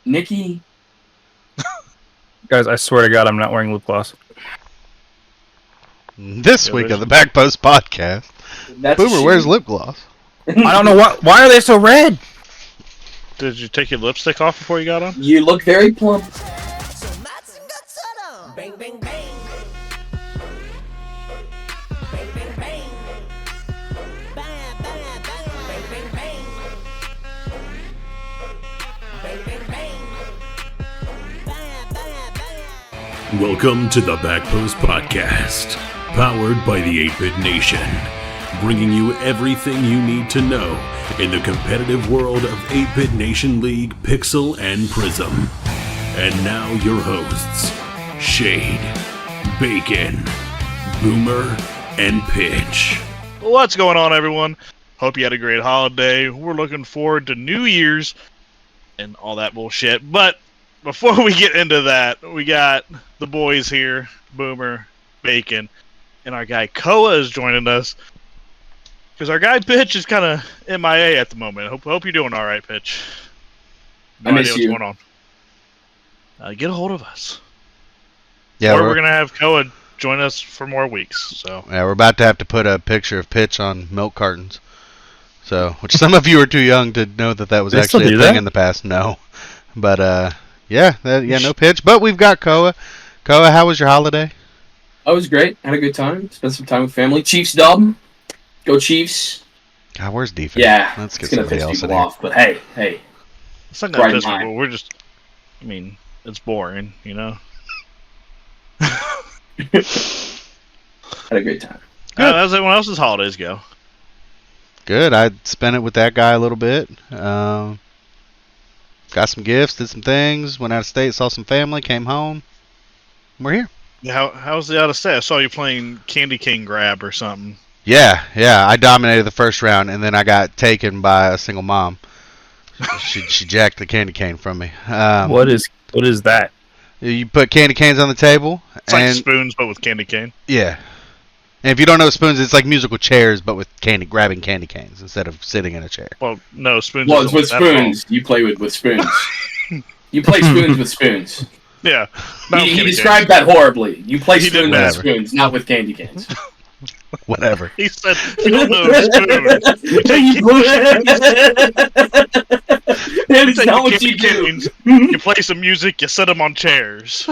Nikki. Guys, I swear to God, I'm not wearing lip gloss. This week of the Back Post Podcast, Boomer wears lip gloss. I don't know why are they so red? Did you take your lipstick off before you got on? You look very plump. Bang, bang, bang. Bang, bang, bang. Bang, bang, bang. Bang, bang, bang. Bang, bang, bang. Bang, bang, bang. Welcome to the Back Post Podcast, powered by the 8-Bit Nation, bringing you everything you need to know in the competitive world of 8-Bit Nation League, Pixel, and Prism. And now your hosts, Shade, Bacon, Boomer, and Pitch. What's going on, everyone? Hope you had a great holiday. We're looking forward to New Year's and all that bullshit. But before we get into that, we got the boys here, Boomer, Bacon, and our guy Koa is joining us. Because our guy Pitch is kind of MIA at the moment. Hope you're doing all right, Pitch. I miss you. What's going on. Get a hold of us. Yeah, or we're going to have Koa join us for more weeks. So yeah, we're about to have to put a picture of Pitch on milk cartons. So, which some of you are too young to know that was actually a thing in the past. No. But, no Pitch. But we've got Koa. Koa, how was your holiday? I was great. Had a good time. Spent some time with family. Chiefs dub. Go Chiefs. God, where's defense? Yeah. Let's get it's going to somebody piss else in people here. off. But hey. it's not going to piss people. We're just, it's boring, you know? Had a great time. How's everyone else's holidays go? Good. I spent it with that guy a little bit. Got some gifts, did some things, went out of state, saw some family, came home. We're here. Yeah, how's the out of state? I saw you playing Candy King Grab or something. Yeah. I dominated the first round, and then I got taken by a single mom. She jacked the candy cane from me. What is that? You put candy canes on the table. It's like spoons, but with candy cane. Yeah. And if you don't know spoons, it's like musical chairs, but with grabbing candy canes instead of sitting in a chair. Well, no, spoons. Well, it's with spoons. You play with spoons. You play spoons with spoons. Yeah. He described that horribly. You play spoons with spoons, not with candy canes. Whatever. He said, you don't know spoons. That's not what you do. You play some music, you set them on chairs.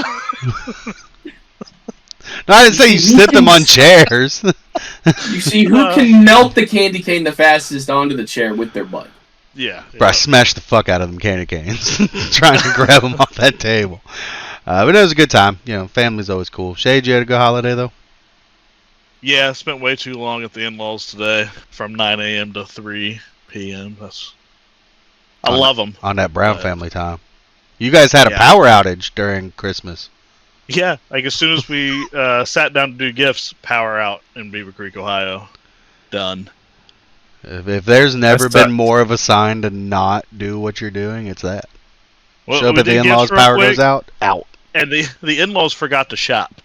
No, I didn't say you sit them on chairs. You see who can melt the candy cane the fastest onto the chair with their butt. Yeah. Bro, I smashed the fuck out of them candy canes trying to grab them off that table. But it was a good time. You know, family's always cool. Shade, you had a good holiday, though? Yeah, I spent way too long at the in-laws today, from 9 a.m. to 3 p.m. I love them. On that Brown family time. You guys had a power outage during Christmas. Yeah, like as soon as we sat down to do gifts, power out in Beaver Creek, Ohio. Done. If there's never been more of a sign to not do what you're doing, it's that. Well, show up at the in-laws, power goes out. And the in-laws forgot to shop,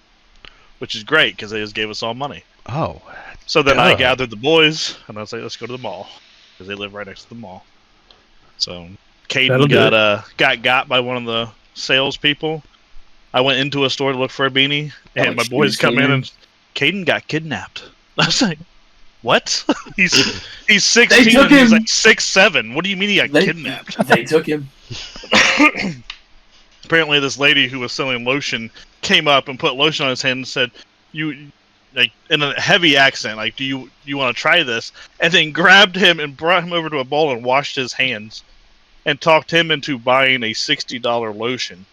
which is great because they just gave us all money. Oh. So then I gathered the boys, and I was like, let's go to the mall, because they live right next to the mall. So Caden got by one of the salespeopeople. I went into a store to look for a beanie, and my boys come in, and Caden got kidnapped. I was like, what? He's 16 and he's like 6'7". What do you mean he got kidnapped? They took him. Apparently this lady who was selling lotion came up and put lotion on his hand and said, you, like, in a heavy accent, like, do you want to try this? And then grabbed him and brought him over to a bowl and washed his hands and talked him into buying a $60 lotion.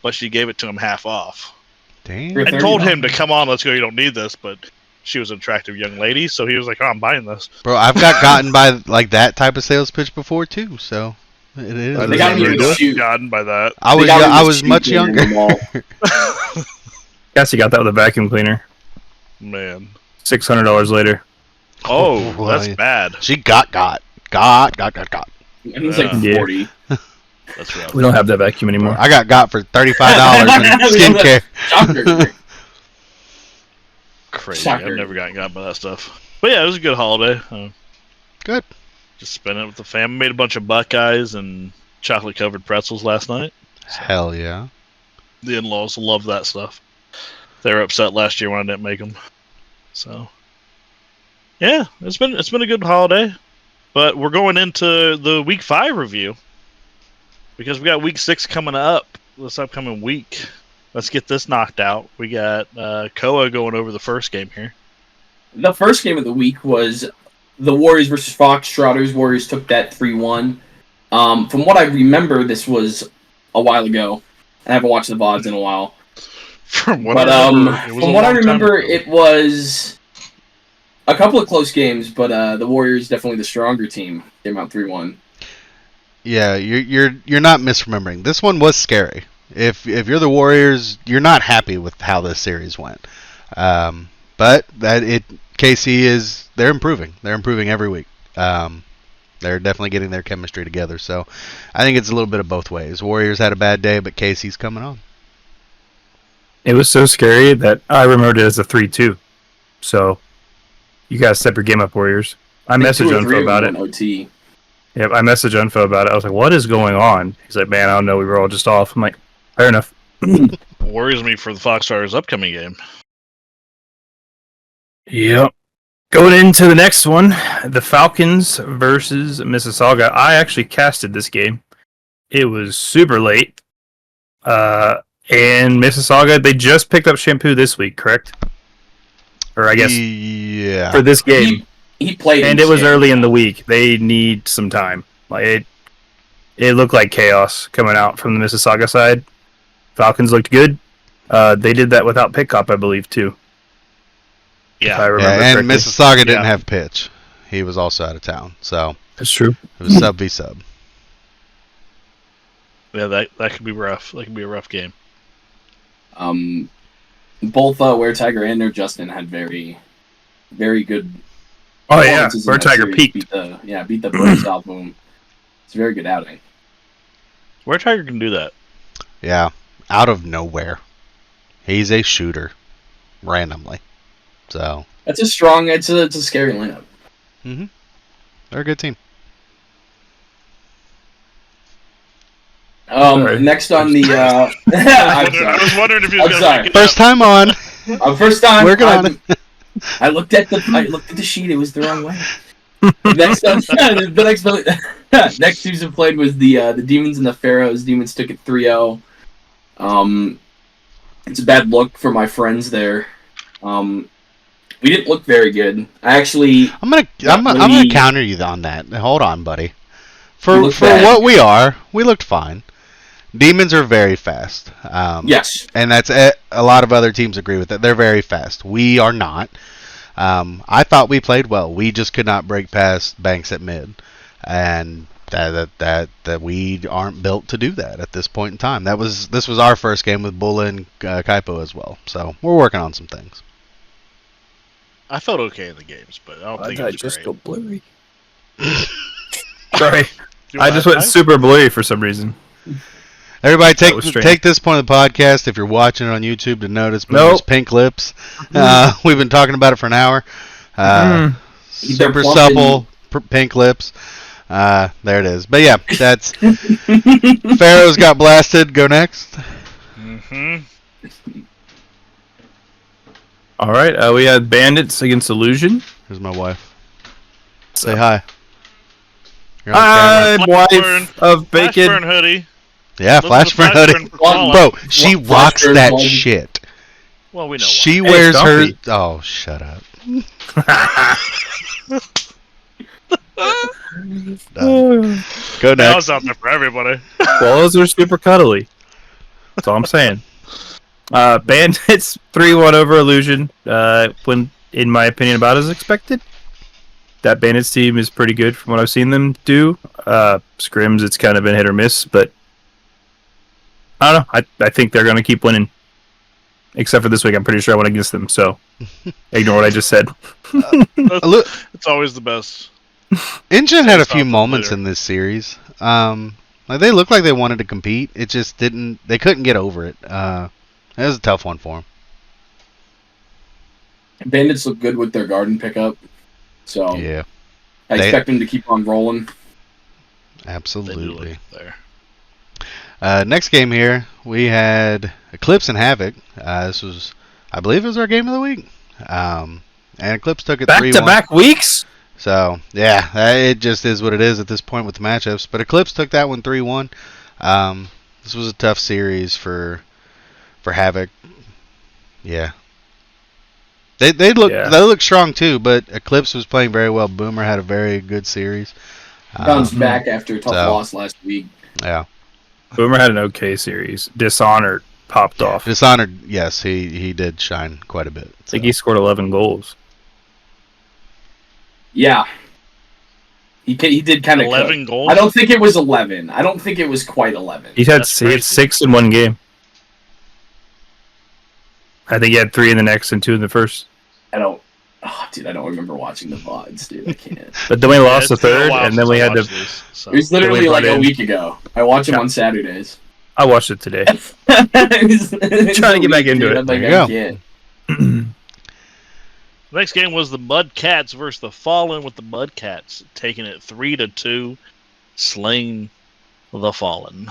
But she gave it to him half off. Damn. I told him to come on, let's go, you don't need this, but she was an attractive young lady, so he was like, oh, I'm buying this. Bro, I've gotten by like that type of sales pitch before too, so it is. They got me with shoot. Gotten by that. I was much younger. Guess you got that with a vacuum cleaner. Man. $600 later. Oh, that's bad. She got. It was like 40. That's rough. We don't have that vacuum anymore. I got for $35 in skincare. Shocker. Crazy. Shocker. I've never gotten by that stuff. But yeah, it was a good holiday. Good. Just spent it with the family. Made a bunch of Buckeyes and chocolate covered pretzels last night. Hell yeah. The in-laws love that stuff. They were upset last year when I didn't make them. So, yeah, it's been a good holiday. But we're going into the week 5 review because we got week 6 coming up this upcoming week. Let's get this knocked out. We got Koa going over the first game here. The first game of the week was the Warriors versus Foxtrotters. Warriors took that 3-1. From what I remember, this was a while ago. I haven't watched the VODs in a while. From what I remember, it was a couple of close games, but the Warriors definitely the stronger team. Came out 3-1. Yeah, you're not misremembering. This one was scary. If you're the Warriors, you're not happy with how this series went. But KC they're improving. They're improving every week. They're definitely getting their chemistry together. So I think it's a little bit of both ways. Warriors had a bad day, but KC's coming on. It was so scary that I remembered it as a 3-2. So you guys step your game up, Warriors. I messaged Unfo about it. OT. Yep, I messaged Unfo about it. I was like, what is going on? He's like, man, I don't know. We were all just off. I'm like, fair enough. Worries me for the Foxtrotters' upcoming game. Yep. Going into the next one, the Falcons versus Mississauga. I actually casted this game. It was super late. And Mississauga, they just picked up Shampoo this week, correct? Or I guess for this game. He played, and it was early in the week. They need some time. Like it looked like chaos coming out from the Mississauga side. Falcons looked good. They did that without Pitcop, I believe, too. Yeah, and correctly. Mississauga didn't have Pitch. He was also out of town, so that's true. It was sub v sub. Yeah, that could be rough. That could be a rough game. Both Were Tiger and Nerd Justin had very, very good. Oh yeah, Were Tiger peaked. Beat the Brave South Boom. It's a very good outing. Were Tiger can do that. Yeah, out of nowhere, he's a shooter, randomly. So that's a strong. It's a scary lineup. They're a good team. Next on the. I was wondering if you were going to First time on. First time. Working on it. I looked at the sheet. It was the wrong way. Next on the next season played was the Demons and the Pharaohs. Demons took it 3-0. It's a bad look for my friends there. We didn't look very good. I'm gonna counter you on that. Hold on, buddy. For what we are, we looked fine. Demons are very fast. Yes. And that's a lot of other teams agree with that. They're very fast. We are not. I thought we played well. We just could not break past Banks at mid. And that we aren't built to do that at this point in time. This was our first game with Bulla and Kaipo as well. So we're working on some things. I felt okay in the games, but I don't think it was just great. go blurry. Sorry. I just went super blurry for some reason. Everybody take this point of the podcast, if you're watching it on YouTube, to notice Boomer's pink lips. We've been talking about it for an hour. Super supple pink lips. There it is. But yeah, that's Pharaohs got blasted. Go next. All right, we had Bandits against Illusion. Here's my wife. Say hi. Hi, wife of Bacon. Flashburn hoodie. Yeah, Flashburn hoodie. Bro, she rocks that shit. Well, we know she wears her... Oh, shut up. Go next. That was out there for everybody. Walls are super cuddly. That's all I'm saying. Bandits 3-1 over Illusion. When, in my opinion, about as expected. That Bandits team is pretty good from what I've seen them do. Scrims, it's kind of been hit or miss, but I don't know. I think they're going to keep winning. Except for this week, I'm pretty sure I went against them, so ignore what I just said. It's always the best. InGen had a few moments in this series. They looked like they wanted to compete. It just didn't. They couldn't get over it. It was a tough one for them. Bandits look good with their garden pickup, so yeah, I expect them to keep on rolling. Absolutely. There. Next game here, we had Eclipse and Havoc. This was, I believe, it was our game of the week. And Eclipse took it 3-1. Back-to-back weeks? So, yeah, it just is what it is at this point with the matchups. But Eclipse took that one 3-1. This was a tough series for Havoc. Yeah. They look strong too, but Eclipse was playing very well. Boomer had a very good series. Bounced back after a tough loss last week. Yeah. Boomer had an okay series. Dishonored popped off. Dishonored, yes, he did shine quite a bit. I think he scored 11 goals. Yeah. He did kind of 11 goals? I don't think it was 11. I don't think it was quite 11. He had 6 in one game. I think he had 3 in the next and 2 in the first. I don't remember watching the VODs, dude. I can't. But then we lost the third, and then we had to. It was literally like a week ago. I watch him on Saturdays. I watched it today. Trying to get back into it. Like, there I you can't. Next game was the Mudcats versus the Fallen, with the Mudcats taking it 3-2, slaying the Fallen.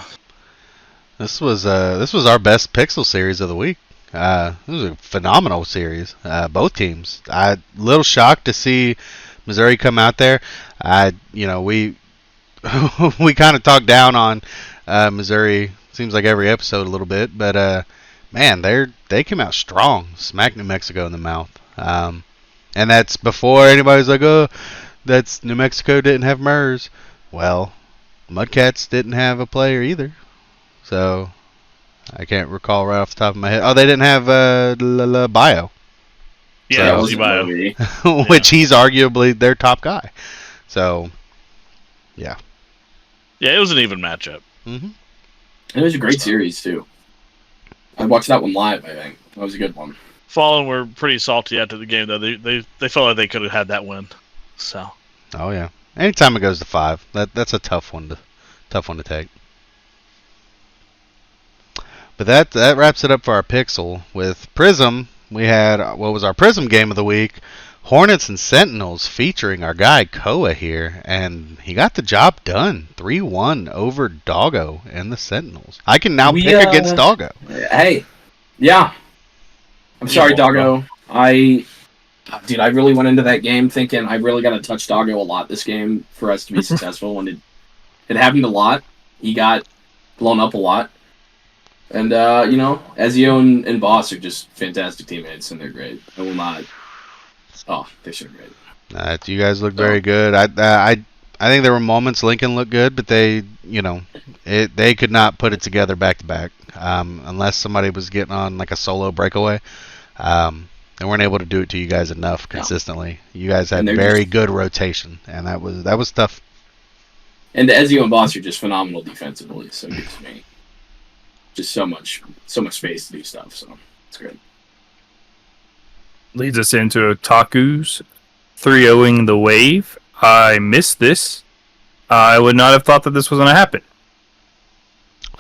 This was our best Pixel series of the week. It was a phenomenal series. Both teams. A little shocked to see Missouri come out there. We we kind of talked down on Missouri. Seems like every episode a little bit, but man, they came out strong, smacked New Mexico in the mouth. And that's before anybody's like, oh, that's New Mexico didn't have MERS. Well, Mudcats didn't have a player either. So, I can't recall right off the top of my head. Oh, they didn't have Bio. Yeah, so, Bio. Which he's arguably their top guy. So, yeah. Yeah, it was an even matchup. Mm-hmm. It was a great series, too. I watched that one live, I think. That was a good one. Fallen were pretty salty after the game, though. They felt like they could have had that win. So. Oh yeah. Anytime it goes to 5, that's a tough one to take. But that wraps it up for our Pixel. With Prism, we had what was our Prism game of the week, Hornets and Sentinels, featuring our guy Koa here, and he got the job done, 3-1 over Doggo and the Sentinels. I can now pick against Doggo. Hey, yeah. I'm sorry, Doggo. I really went into that game thinking I really got to touch Doggo a lot this game for us to be successful, and it happened a lot. He got blown up a lot. And, Ezio and Boss are just fantastic teammates, and they're great. I will not... Oh, they're so great. You guys look very good. I think there were moments Lincoln looked good, but they could not put it together back to back, unless somebody was getting on like a solo breakaway. They weren't able to do it to you guys enough consistently. No. You guys had very good rotation, and that was tough. And the Ezio and Boss are just phenomenal defensively, so it gives me just so much space to do stuff. So it's great. Leads us into Otaku's 3-0ing the Wave. I missed this. I would not have thought that this was going to happen.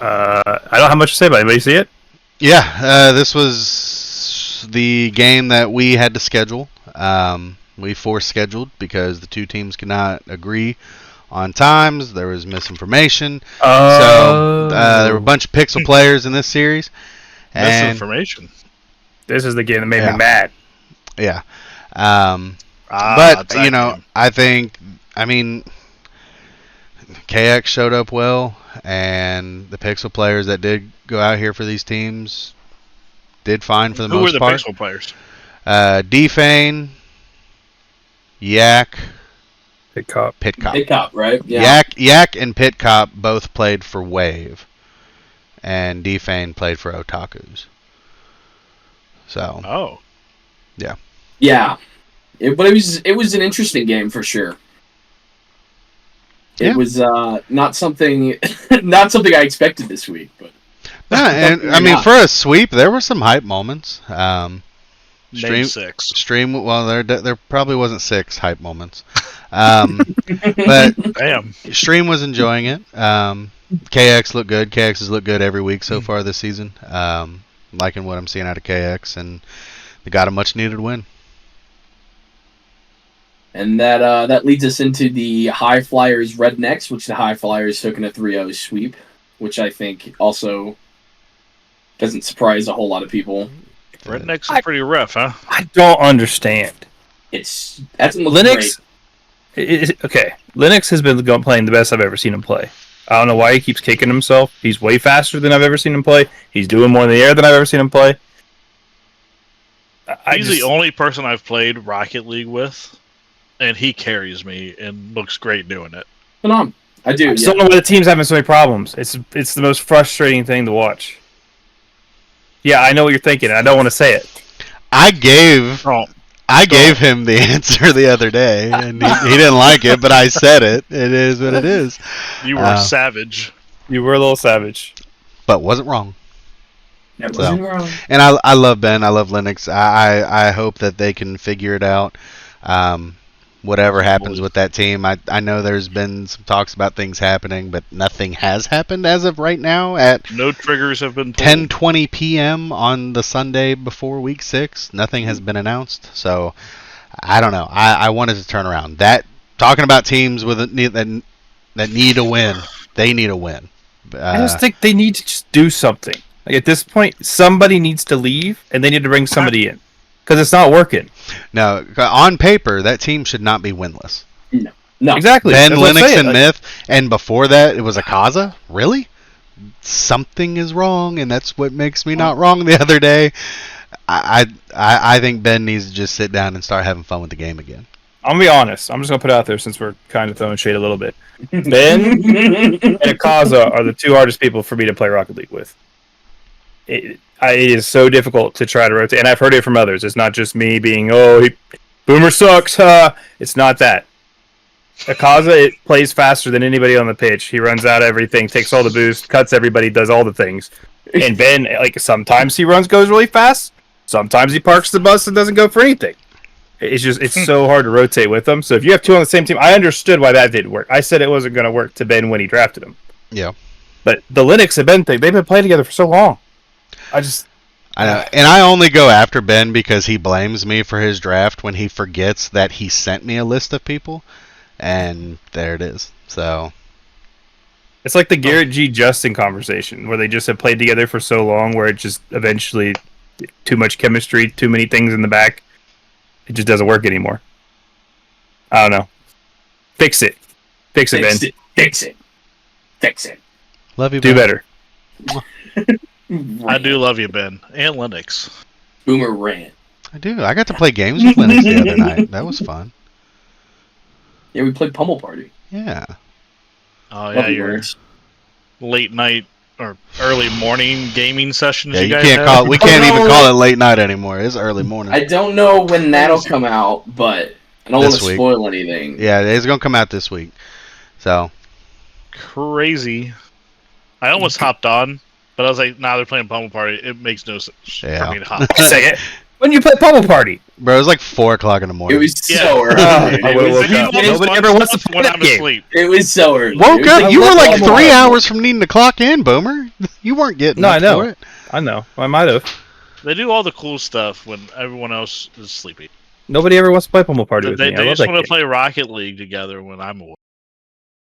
I don't have much to say about it. Anybody see it? Yeah, this was the game that we had to schedule. We force scheduled because the two teams could not agree on times. There was misinformation. So there were a bunch of Pixel players in this series. Misinformation. This is the game that made me mad. Yeah. But, I mean, KX showed up well, and the Pixel players that did go out here for these teams did fine for the most part. Who were the Pixel players? Defane, Yak, Pitcop. Pitcop, right? Yeah. Yak and Pitcop both played for Wave, and Defane played for Otakus. So. Oh. Yeah. Yeah. But it was an interesting game for sure. It was not something I expected this week, but and I mean, for a sweep, there were some hype moments. Stream. Well, there probably wasn't 6 hype moments, but damn, Stream was enjoying it. KX looked good. KX has looked good every week so far this season. Liking what I'm seeing out of KX, and they got a much needed win. And that leads us into the High Flyers Rednecks, which the High Flyers took in a 3-0 sweep which I think also doesn't surprise a whole lot of people. Rednecks are pretty rough, huh? I don't understand. That's Linux. Okay, Linux has been playing the best I've ever seen him play. I don't know why he keeps kicking himself. He's way faster than I've ever seen him play. He's doing more in the air than I've ever seen him play. He's the only person I've played Rocket League with, and he carries me and looks great doing it. I do. I just don't know why the team's having so many problems. It's the most frustrating thing to watch. Yeah, I know what you're thinking. I don't want to say it. I gave him the answer the other day, and he didn't like it, but I said it. It is what it is. You were savage. You were a little savage. But wasn't wrong. That wasn't wrong. And I love Ben. I love Linux. I hope that they can figure it out. Whatever happens with that team. I know there's been some talks about things happening, but nothing has happened as of right now at no triggers have been 10:20 p.m. on the Sunday before week 6. Nothing has been announced. So I don't know. I wanted to turn around. Talking about teams that need a win. They need a win. I just think they need to just do something. Like at this point, somebody needs to leave, and they need to bring somebody in. Because it's not working. No, on paper, that team should not be winless. No. Exactly. Ben, Linux, and Myth, and before that, it was Akaza? Really? Something is wrong, and that's what makes me not wrong the other day. I think Ben needs to just sit down and start having fun with the game again. I'm going to be honest. I'm just going to put it out there since we're kind of throwing shade a little bit. Ben and Akaza are the two hardest people for me to play Rocket League with. It is so difficult to try to rotate, and I've heard it from others. It's not just me being, Boomer sucks, huh? It's not that. Akaza, it plays faster than anybody on the pitch. He runs out of everything, takes all the boost, cuts everybody, does all the things. And Ben, sometimes he goes really fast. Sometimes he parks the bus and doesn't go for anything. It's so hard to rotate with them. So if you have two on the same team, I understood why that didn't work. I said it wasn't going to work to Ben when he drafted him. Yeah. But the Linux and Ben thing, they've been playing together for so long. I know, and I only go after Ben because he blames me for his draft when he forgets that he sent me a list of people, and there it is. So it's like the Garrett G. Justin conversation where they just have played together for so long, where it just eventually too much chemistry, too many things in the back, it just doesn't work anymore. I don't know. Fix it, Ben. Fix it. Love you, Ben. Do better. I do love you, Ben, and Linux. Boomer rant. I do. I got to play games with Linux the other night. That was fun. Yeah, we played Pummel Party. Yeah. Oh yeah, your late night or early morning gaming sessions. Yeah, you guys can't have? call it. We can't even call it late night anymore. It's early morning. I don't know when that'll come out, but I don't want to spoil anything. Yeah, it's gonna come out this week. So crazy. I almost hopped on. But I was like, they're playing Pummel Party. It makes no sense for me to hop. Say it. When you play Pummel Party? Bro, it was like 4 o'clock in the morning. It was so early. Nobody ever wants to play that game. It was so early. Woke up. You were like 3 hours from needing to clock in, Boomer. You weren't getting up for it. I know. I might have. They do all the cool stuff when everyone else is sleepy. Nobody ever wants to play Pummel Party with me. They just want to play Rocket League together when I'm awake.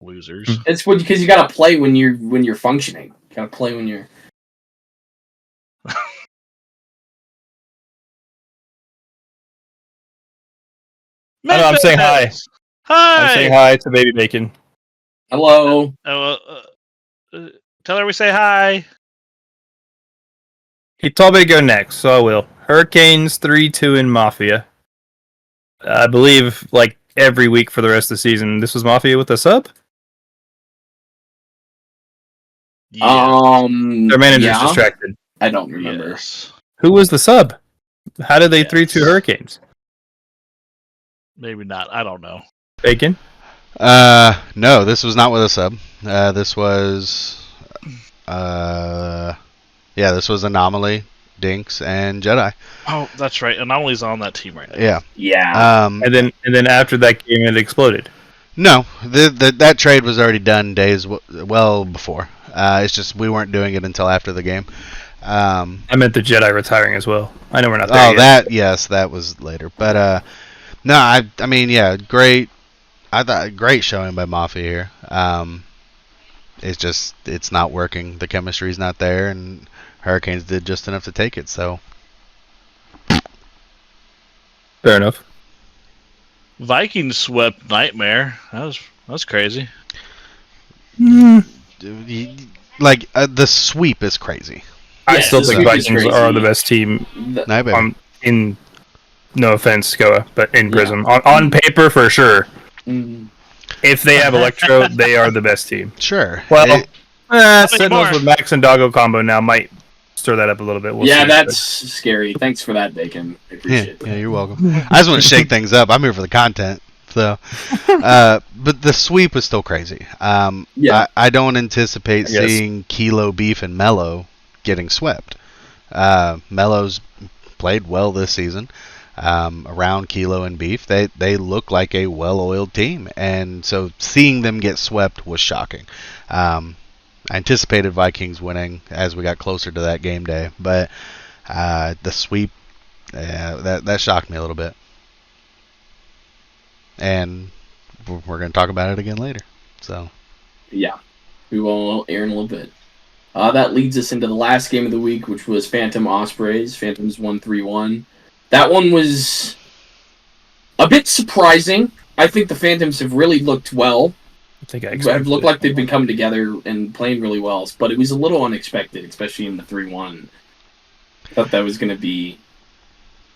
Losers. It's because you gotta play when you're functioning. You gotta play when you're. I'm saying hi. Hi. I'm saying hi to Baby Bacon. Hello. Tell her we say hi. He told me to go next, so I will. Hurricanes 3-2 in Mafia. I believe, every week for the rest of the season. This was Mafia with a sub? Yeah. Their manager's distracted. I don't remember. Yes. Who was the sub? How did they 3-2 Hurricanes? Maybe not. I don't know. Bacon? No, this was not with a sub. This was this was Anomaly, Dinks, and Jedi. Oh, that's right. Anomaly's on that team right now. Yeah. Yeah. And then after that game, it exploded. No, that trade was already done days well before. It's just we weren't doing it until after the game. I meant the Jedi retiring as well. I know we're not there yet. That was later. But no, I mean, yeah, great. I thought great showing by Mafia here. it's not working. The chemistry's not there, and Hurricanes did just enough to take it. So Fair enough. Vikings swept Nightmare. That was crazy. Like the sweep is crazy. I still think sweep is Vikings crazy. are the best team. Nightmare. In no offense, Koa, but in Prism on paper for sure. If they have Electro, they are the best team. Sure. Well, anymore. Sentinels with Max and Doggo combo now might stir that up a little bit. We'll see. That's scary. Thanks for that, Bacon. I appreciate Yeah, you're welcome. I just want to shake things up. I'm here for the content. So, but the sweep is still crazy. I don't anticipate seeing Kilo, Beef, and Mello getting swept. Mello's played well this season. Around Kilo and Beef, they look like a well-oiled team, and so seeing them get swept was shocking. I anticipated Vikings winning as we got closer to that game day, but the sweep, that shocked me a little bit. And we're going to talk about it again later. So Yeah, we will air in a little bit. That leads us into the last game of the week, which was Phantom Ospreys. Phantoms won 3-1. That one was a bit surprising. I think the Phantoms have really looked well. Have looked like they've been coming together and playing really well, but it was a little unexpected, especially in the 3-1. I thought that was going to be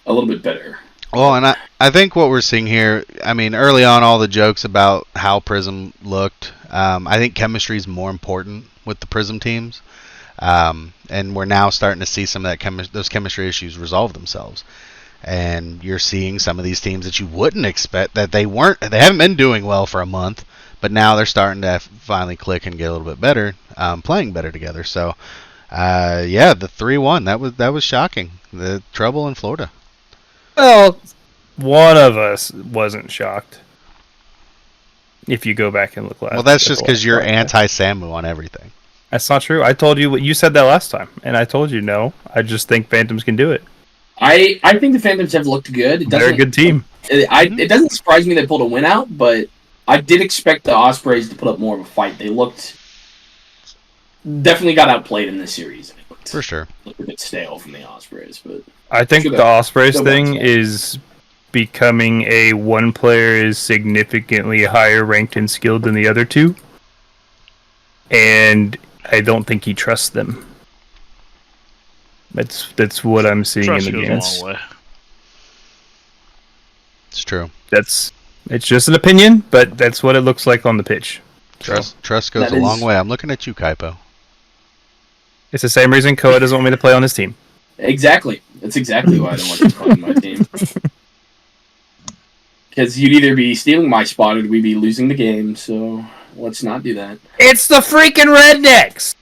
a little bit better. Well, and I think what we're seeing here, I mean, early on, all the jokes about how Prism looked, I think chemistry is more important with the Prism teams, and we're now starting to see some of that those chemistry issues resolve themselves. And you're seeing some of these teams that you wouldn't expect that they haven't been doing well for a month, but now they're starting to finally click and get a little bit better, playing better together. So, the 3-1 that was shocking. The trouble in Florida. Well, one of us wasn't shocked. If you go back and look last. Well, that's just because you're anti-Samu on everything. That's not true. I told you what you said that last time, and I told you no. I just think Phantoms can do it. I think the Phantoms have looked good. They're a good team. It doesn't surprise me they pulled a win out, but I did expect the Ospreys to put up more of a fight. They definitely got outplayed in this series. For sure. Looked a bit stale from the Ospreys, but I think the Ospreys thing is becoming a one player is significantly higher ranked and skilled than the other two, and I don't think he trusts them. That's what I'm seeing Trust in the goes games. a long way. It's true. It's just an opinion, but that's what it looks like on the pitch. Trust goes a long way. I'm looking at you, Kaipo. It's the same reason Koa doesn't want me to play on his team. Exactly. That's exactly why I don't want you to play on my team. Because you'd either be stealing my spot or we'd be losing the game, so let's not do that. It's the freaking Rednecks!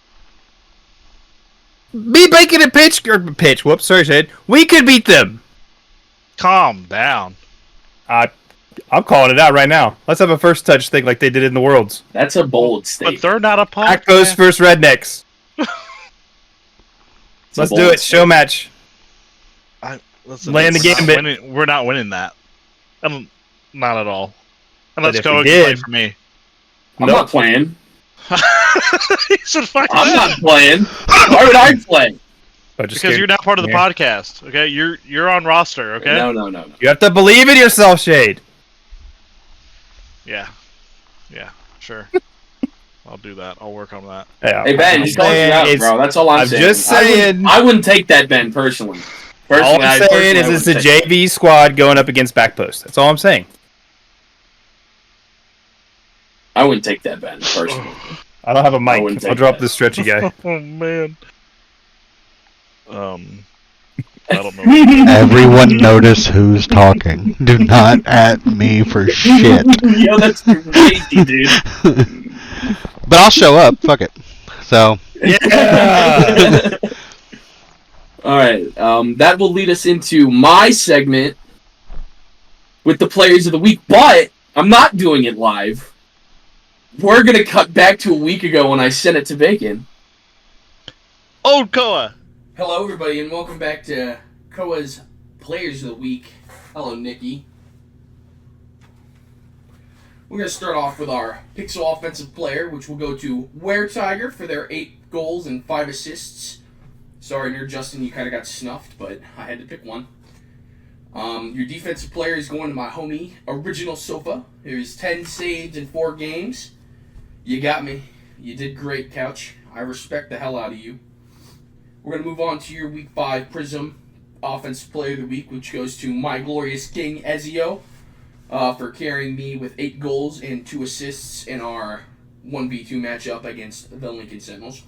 Be Bacon and pitch. Whoops, sorry, Shade. We could beat them. Calm down. I'm calling it out right now. Let's have a first touch thing like they did in the Worlds. That's a bold statement. But they're not a podcast. Packos versus Rednecks. Let's do it. Show match. Listen, Land the gambit. We're not winning that. Not at all. Unless if Koa we can play did- for me. I'm not playing. He said, "Fuck I'm that." not playing. Why would I play? Because you're not part of the podcast. Okay, you're on roster. Okay. No. You have to believe in yourself, Shade. Yeah. Sure. I'll do that. I'll work on that. Yeah, Hey, Ben, just calling you out, bro. That's all I'm saying. just saying. I wouldn't take that, Ben, personally. All I'm saying is it's a JV squad going up against Backpost. That's all I'm saying. I wouldn't take that, Ben, personally. I don't have a I mic. wouldn't I'll take drop that. this stretchy guy. Oh man. I don't know. Everyone notice who's talking. Do not at me for shit. Yo, that's crazy, dude. But I'll show up. Fuck it. So. Yeah. All right. That will lead us into my segment with the players of the week, but I'm not doing it live. We're gonna cut back to a week ago when I sent it to Bacon. Old Koa. Hello, everybody, and welcome back to Koa's Players of the Week. Hello, Nikki. We're going to start off with our Pixel offensive player, which will go to Were Tiger for their 8 goals and 5 assists. Sorry, Nerd Justin, you kind of got snuffed, but I had to pick one. Your defensive player is going to my homie, Original Sofa. There's 10 saves in 4 games. You got me. You did great, Couch. I respect the hell out of you. We're going to move on to your Week 5 Prism Offensive Player of the Week, which goes to My Glorious King Ezio for carrying me with 8 goals and 2 assists in our 1v2 matchup against the Lincoln Sentinels.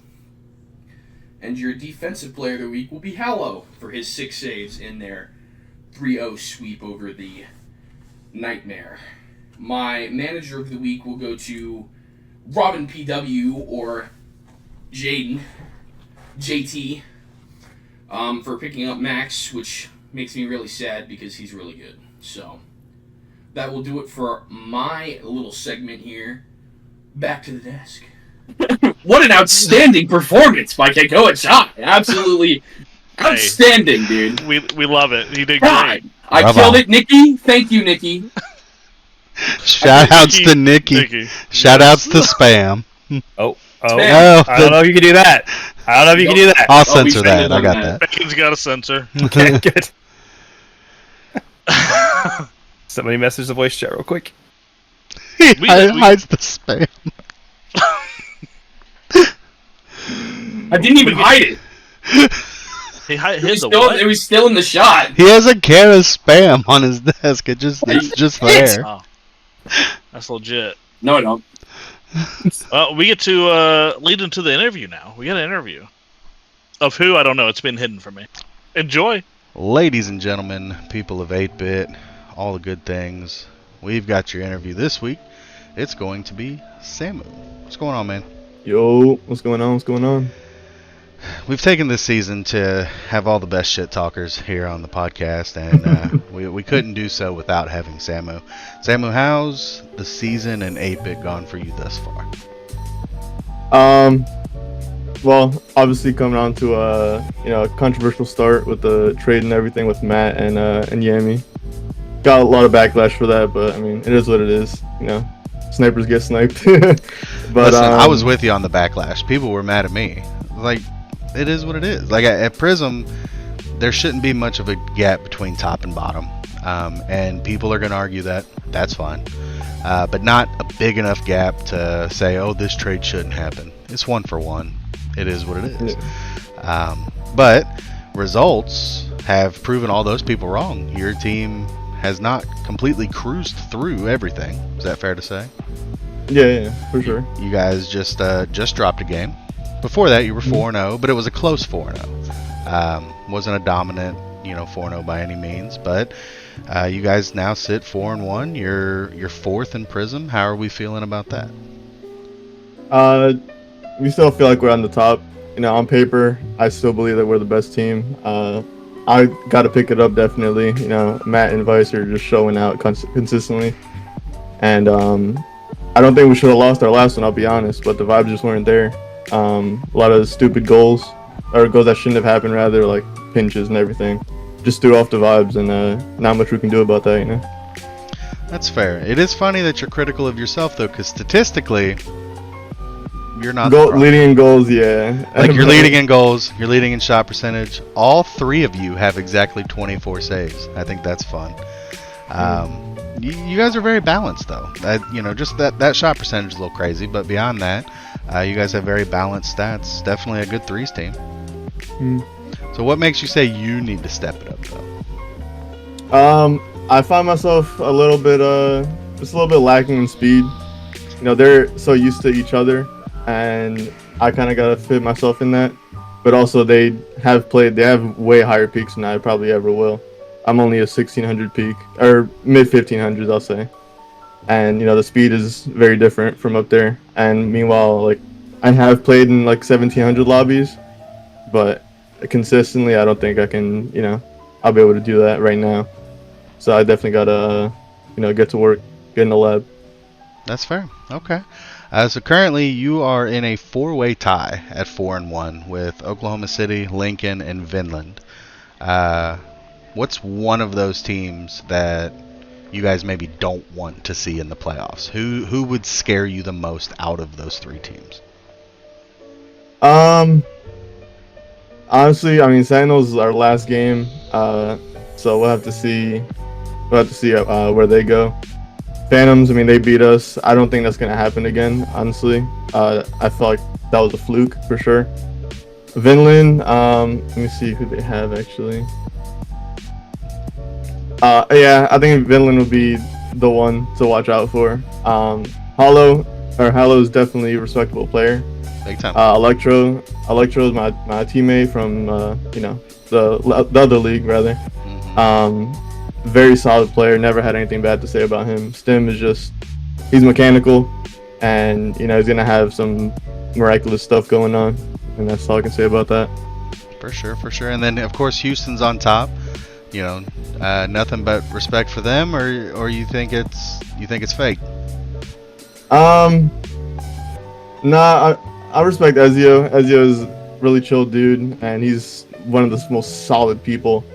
And your Defensive Player of the Week will be Hallow for his 6 saves in their 3-0 sweep over the Nightmare. My Manager of the Week will go to Robin PW or Jaden, JT, for picking up Max, which makes me really sad because he's really good. So that will do it for my little segment here. Back to the desk. What an outstanding performance by Keiko Achai. Absolutely outstanding, dude. We love it. He did God, great. I killed it, Nikki. Thank you, Nikki. Shout-outs to Nikki. Shout-outs to Spam. Oh, Spam. I don't know if you can do that. I don't know if you can do that. I'll censor that. I got that. Bacon's got a censor. Okay, good. Somebody message the voice chat real quick. He hides the spam. I didn't even hide it. He It was still in the shot. He has a can of spam on his desk. It's just there. Oh, that's legit. No, I don't. Well, we get to lead into the interview now. We got an interview. Of who? I don't know. It's been hidden from me. Enjoy. Ladies and gentlemen, people of 8-Bit, all the good things, we've got your interview this week. It's going to be Samu. What's going on, man? Yo, what's going on? What's going on? We've taken this season to have all the best shit talkers here on the podcast, and we couldn't do so without having Samu. Samu, how's the season and 8-Bit gone for you thus far? Well, obviously coming on to a controversial start with the trade and everything with Matt and Yami. Got a lot of backlash for that, but I mean, it is what it is. You know, snipers get sniped. But listen, I was with you on the backlash. People were mad at me. Like, it is what it is. Like at Prism, there shouldn't be much of a gap between top and bottom, and people are going to argue that. That's fine, but not a big enough gap to say, oh, this trade shouldn't happen. It's 1 for 1. It is what it is. Yeah. But results have proven all those people wrong. Your team has not completely cruised through everything. Is that fair to say? Yeah, for sure. You guys just dropped a game. Before that, you were 4-0, but it was a close 4-0. Wasn't a dominant, 4-0 by any means, but you guys now sit 4-1. You're 4th in Prism. How are we feeling about that? We still feel like we're on the top. On paper, I still believe that we're the best team. I got to pick it up definitely. Matt and Vice are just showing out consistently, and I don't think we should have lost our last one. I'll be honest, but the vibes just weren't there. A lot of stupid goals, or goals that shouldn't have happened, rather, like pinches and everything, just threw off the vibes, and not much we can do about that. That's fair. It is funny that you're critical of yourself though, because statistically, you're not leading in goals. Yeah, like you're leading in goals, you're leading in shot percentage. All 3 of you have exactly 24 saves. I think that's fun. You guys are very balanced though. Just that shot percentage is a little crazy, but beyond that, you guys have very balanced stats. Definitely a good threes team. So what makes you say you need to step it up though? I find myself a little bit just a little bit lacking in speed. They're so used to each other, and I kind of gotta fit myself in that. But also they have way higher peaks than I probably ever will. I'm only a 1600 peak, or mid 1500s, I'll say. And the speed is very different from up there. And meanwhile, like, I have played in like 1700 lobbies, but consistently, I don't think I can. I'll be able to do that right now. So I definitely gotta, get to work, get in the lab. That's fair. Okay. So currently, you are in a 4-way tie at 4-1 with Oklahoma City, Lincoln, and Vinland. What's one of those teams that you guys maybe don't want to see in the playoffs? Who would scare you the most out of those 3 teams? Honestly, I mean, Sentinels is our last game, so we'll have to see. Where they go. Phantoms, I mean, they beat us. I don't think that's gonna happen again. Honestly, I felt like that was a fluke for sure. Vinland, let me see who they have actually. Yeah, I think Vinland will be the one to watch out for. Hollow is definitely a respectable player. Big time. Electro is my teammate from the other league rather. Very solid player. Never had anything bad to say about him. Stim is he's mechanical, and he's gonna have some miraculous stuff going on, and that's all I can say about that. For sure. And then of course Houston's on top. Nothing but respect for them, or you think it's fake? Nah, I respect Ezio. Ezio is a really chill dude, and he's one of the most solid people.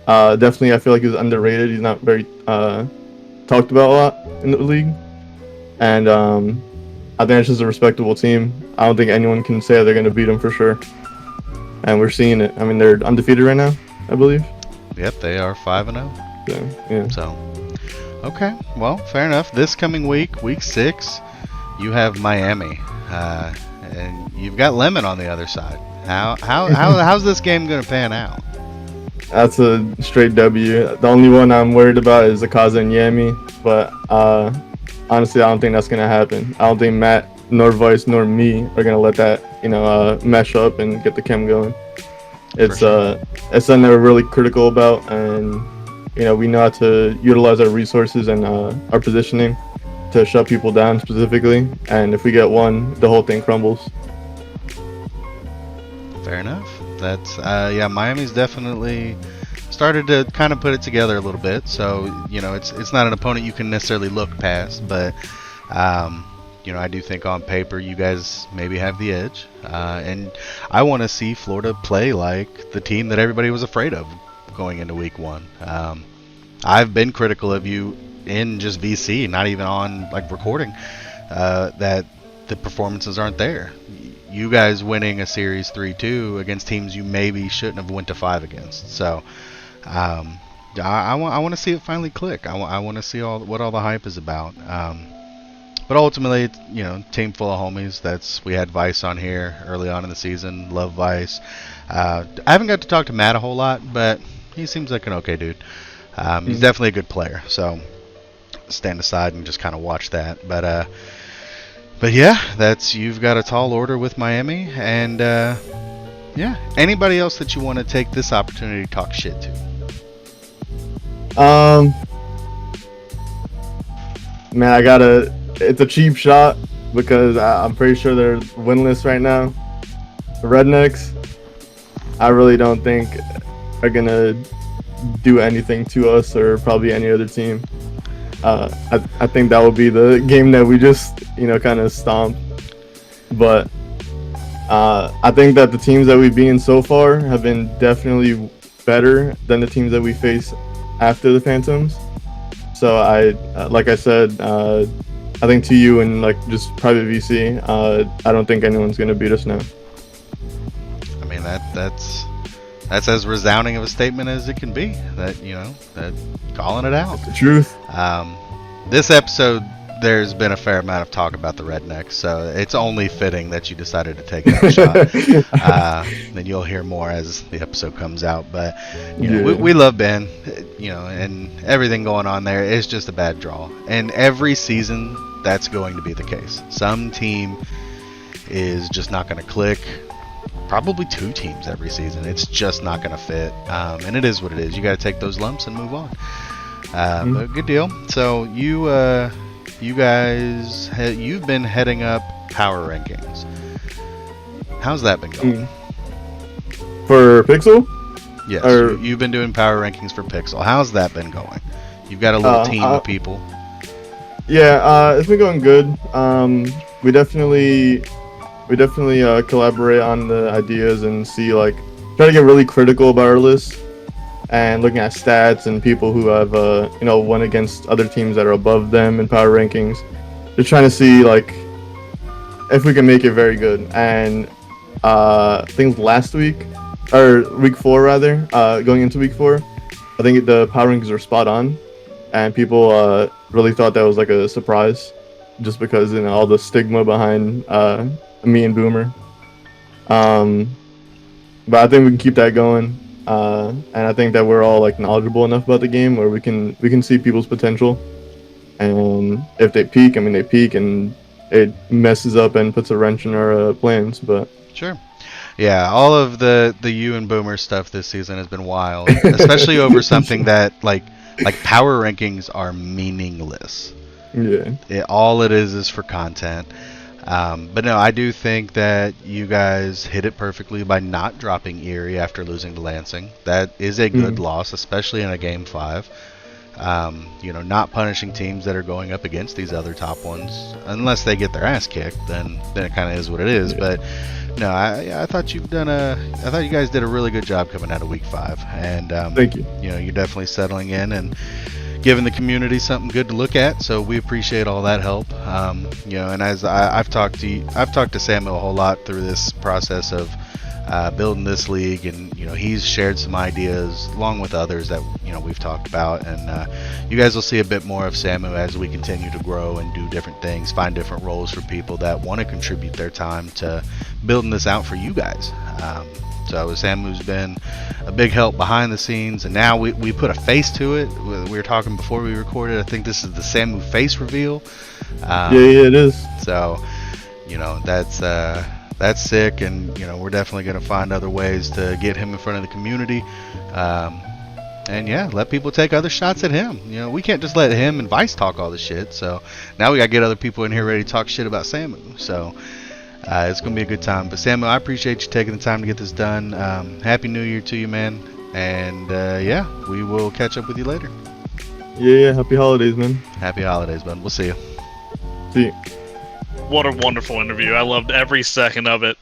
Definitely, I feel like he's underrated. He's not very talked about a lot in the league, and I think it's just a respectable team. I don't think anyone can say they're going to beat them for sure, and we're seeing it. I mean, they're undefeated right now, I believe. Yep, they are 5-0. Yeah. So, okay, well, fair enough. This coming week, week 6, you have Miami, and you've got Lemon on the other side. How's this game going to pan out? That's a straight W. The only one I'm worried about is Akaza and Yami, but honestly, I don't think that's gonna happen. I don't think Matt, nor Vice, nor me are gonna let that mesh up and get the chem going. It's something that we're really critical about, and we know how to utilize our resources and our positioning to shut people down specifically. And if we get one, the whole thing crumbles. Fair enough. That's Miami's definitely started to kind of put it together a little bit. So it's not an opponent you can necessarily look past, but I do think on paper you guys maybe have the edge, and I want to see Florida play like the team that everybody was afraid of going into week 1. I've been critical of you in just VC, not even on recording, that the performances aren't there. You guys winning a series 3-2 against teams you maybe shouldn't have went to 5 against. So I want to see it finally click. I want to see what all the hype is about. But ultimately, team full of homies. We had Vice on here early on in the season. Love Vice. I haven't got to talk to Matt a whole lot, but he seems like an okay dude. He's definitely a good player. So stand aside and just kind of watch that. But yeah, you've got a tall order with Miami, and anybody else that you want to take this opportunity to talk shit to? Man, it's a cheap shot because I'm pretty sure they're winless right now. The Rednecks, I really don't think are gonna do anything to us or probably any other team. I think that will be the game that we just kind of stomp. But I think that the teams that we've beaten so far have been definitely better than the teams that we face after the Phantoms. So like I said, I think to you and just private VC, I don't think anyone's gonna beat us now. I mean that's as resounding of a statement as it can be. That calling it out. The truth. This episode, there's been a fair amount of talk about the Rednecks, so it's only fitting that you decided to take that shot. Then you'll hear more as the episode comes out. But we love Ben, and everything going on there is just a bad draw. And every season, that's going to be the case. Some team is just not going to click. Probably 2 teams every season. It's just not going to fit, and it is what it is. You got to take those lumps and move on. But good deal. So you guys, you've been heading up power rankings. How's that been going? For Pixel? Yes, you've been doing power rankings for Pixel. How's that been going? You've got a little team of people. Yeah, it's been going good. We definitely collaborate on the ideas and see try to get really critical about our list. and looking at stats and people who have won against other teams that are above them in power rankings. Just trying to see like if we can make it very good. And I think last week or week 4 rather, going into week 4, I think the power rankings were spot on, and people really thought that was like a surprise, just because all the stigma behind me and Boomer. But I think we can keep that going, and I think that we're all like knowledgeable enough about the game where we can see people's potential, and if they peak, I mean they peak, and it messes up and puts a wrench in our plans. But sure. Yeah, all of the you and Boomer stuff this season has been wild, especially over something that like power rankings are meaningless. Yeah. All it is for content. But no, I do think that you guys hit it perfectly by not dropping Erie after losing to Lansing. That is a good loss, especially in a Game 5. Not punishing teams that are going up against these other top ones, unless they get their ass kicked, then it kind of is what it is. Yeah. But no, I thought you guys did a really good job coming out of Week 5, and thank you. You're definitely settling in and giving the community something good to look at. So we appreciate all that help. And as I've talked to Samuel a whole lot through this process of building this league, and he's shared some ideas along with others that we've talked about, and you guys will see a bit more of Samu as we continue to grow and do different things, find different roles for people that want to contribute their time to building this out for you guys. So Samu's been a big help behind the scenes, and now we put a face to it. We were talking before we recorded. I think this is the Samu face reveal. Yeah, it is. So that's sick, and we're definitely going to find other ways to get him in front of the community, and let people take other shots at him. We can't just let him and Vice talk all this shit, so now we got to get other people in here ready to talk shit about Samu. So it's going to be a good time. But Samu, I appreciate you taking the time to get this done. Happy New Year to you, man, and we will catch up with you later. Yeah, happy holidays, man. Happy holidays, bud. We'll see you. See you. What a wonderful interview. I loved every second of it.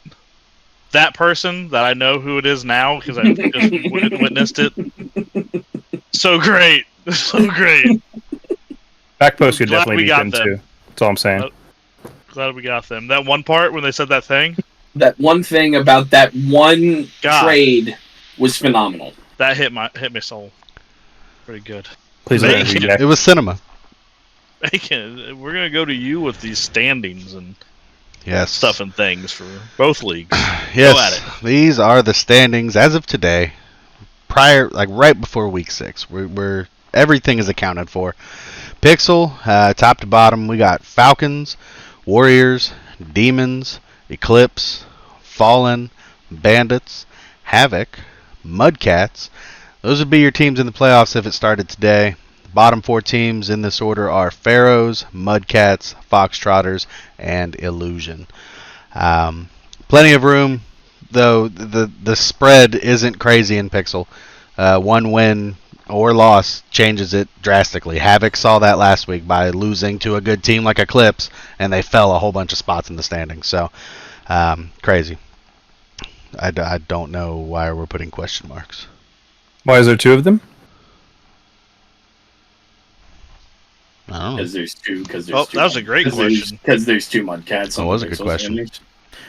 That person that I know who it is now because I just witnessed it. So great. So great. Back post could definitely be them too. That's all I'm saying. Glad we got them. That one part when they said that thing? That one thing about that one trade was phenomenal. That hit my soul. Pretty good. Please don't reject. It was cinema. We're going to go to you with these standings and stuff and things for both leagues. Yes, go at it. These are the standings as of today, right before Week 6. We're everything is accounted for. Pixel, top to bottom, we got Falcons, Warriors, Demons, Eclipse, Fallen, Bandits, Havoc, Mudcats. Those would be your teams in the playoffs if it started today. Bottom 4 teams in this order are Pharaohs, Mudcats, Foxtrotters, and Illusion. Plenty of room, though the spread isn't crazy in Pixel. One win or loss changes it drastically. Havoc saw that last week by losing to a good team like Eclipse, and they fell a whole bunch of spots in the standings. So, crazy. I don't know why we're putting question marks. Why is there 2 of them? Because there's two. That was a great question. Because there's 2 Mudcats. That was a good question.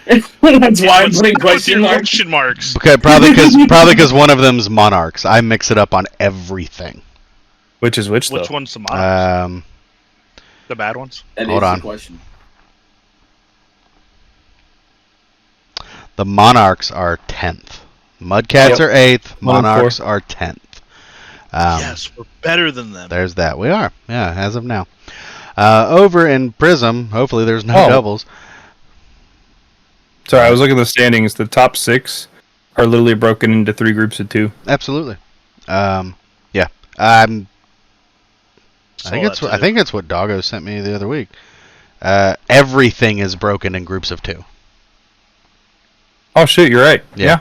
That's why I'm putting question marks. Okay, probably because one of them's Monarchs. I mix it up on everything. Which is which, though? Which one's the Monarchs? The bad ones? Hold on. The question. The Monarchs are 10th. Mudcats are 8th. Monarchs are 10th. Yes, we're better than them. There's that. We are. Yeah, as of now. Over in Prism, hopefully there's no doubles. Sorry, I was looking at the standings. The top 6 are literally broken into 3 groups of 2. Absolutely. Yeah. I think it's what Doggo sent me the other week. Everything is broken in groups of 2. Oh shit, you're right. Yeah.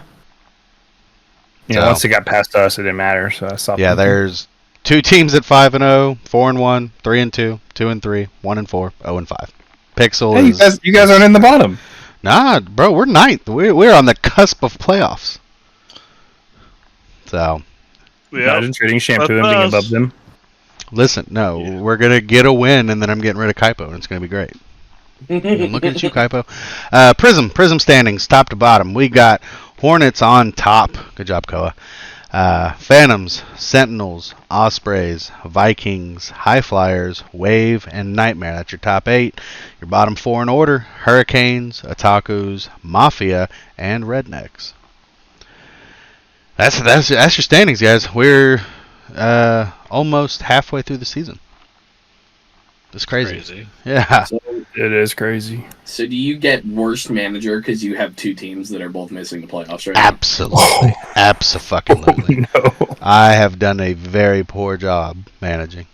So, once it got past us, it didn't matter. So I stopped. Yeah, there's 2 teams at 5-0, 4-1, 3-2, 2-3, 1-4, 0-5. Pixel is. You guys aren't in the bottom. Nah, bro, we're 9th. We're on the cusp of playoffs. So, Imagine trading shampoo and being That's above them. Listen, no, we're gonna get a win, and then I'm getting rid of Kaipo, and it's gonna be great. I'm looking at you, Kaipo. Prism standings, top to bottom. We got Hornets on top. Good job, Koa. Phantoms, Sentinels, Ospreys, Vikings, High Flyers, Wave, and Nightmare. That's your top 8. Your bottom 4 in order: Hurricanes, Otakus, Mafia, and Rednecks. That's your standings, guys. We're almost halfway through the season. It's crazy. Yeah. So, It is crazy. so do you get worst manager because you have two teams that are both missing the playoffs right now? Absolutely. Absolutely. No. I have done a very poor job managing.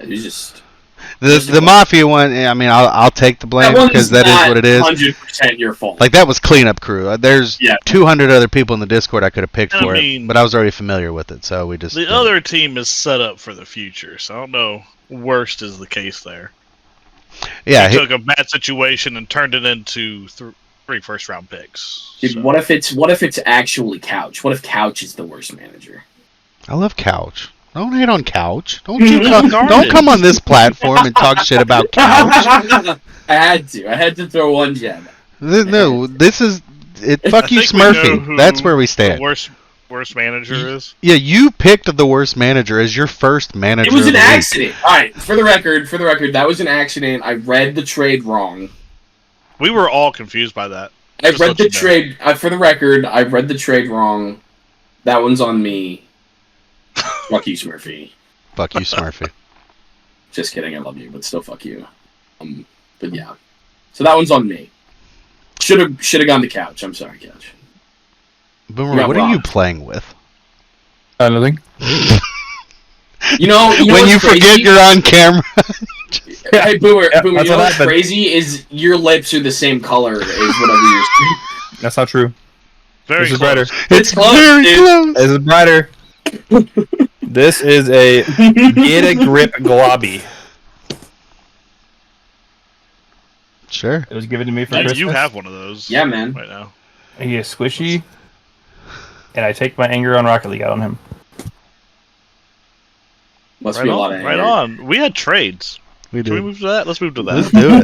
It's just The Mafia one, I mean, I'll take the blame because that is what it is. 100% your fault. Like, that was cleanup crew. There's 200 other people in the Discord I could have picked for it, but I was already familiar with it, so we just... The other team is set up for the future, so I don't know. Worst is the case there. Yeah, he took a bad situation and turned it into 3 first-round picks. Dude, so. what if it's actually Couch? What if Couch is the worst manager? I love Couch. Don't hate on Couch. Don't come on this platform and talk shit about Couch. I had to throw one gem. No, this is it. Fuck you, Smurfy. That's where we stand. Worst manager is? Yeah, you picked the worst manager as your first manager. It was of an the accident. All right, for the record, that was an accident. I read the trade wrong. We were all confused by that. I read the trade. For the record, I read the trade wrong. That one's on me. Fuck you, Smurfy. Fuck you, Smurfy. Just kidding. I love you, but still, fuck you. But yeah. So that one's on me. Should have gone to Couch. I'm sorry, Couch. Boomer, what are you playing with? Nothing. You know when you forget you're on camera. Hey, Boomer, Yeah, you know what's crazy is your lips are the same color as whatever yours. That's not true. Very this close. is brighter. It's close, very dude. close. This is brighter. This is a Get a Grip Globby. Sure. It was given to me for Yeah, Christmas. you have one of those. Yeah, man. Right now. He is squishy, and I take my anger on Rocket League out on him. Must Right be a on. lot of Right anger. on. We had trades. We Can we do. move to that? Let's move to Let's that. do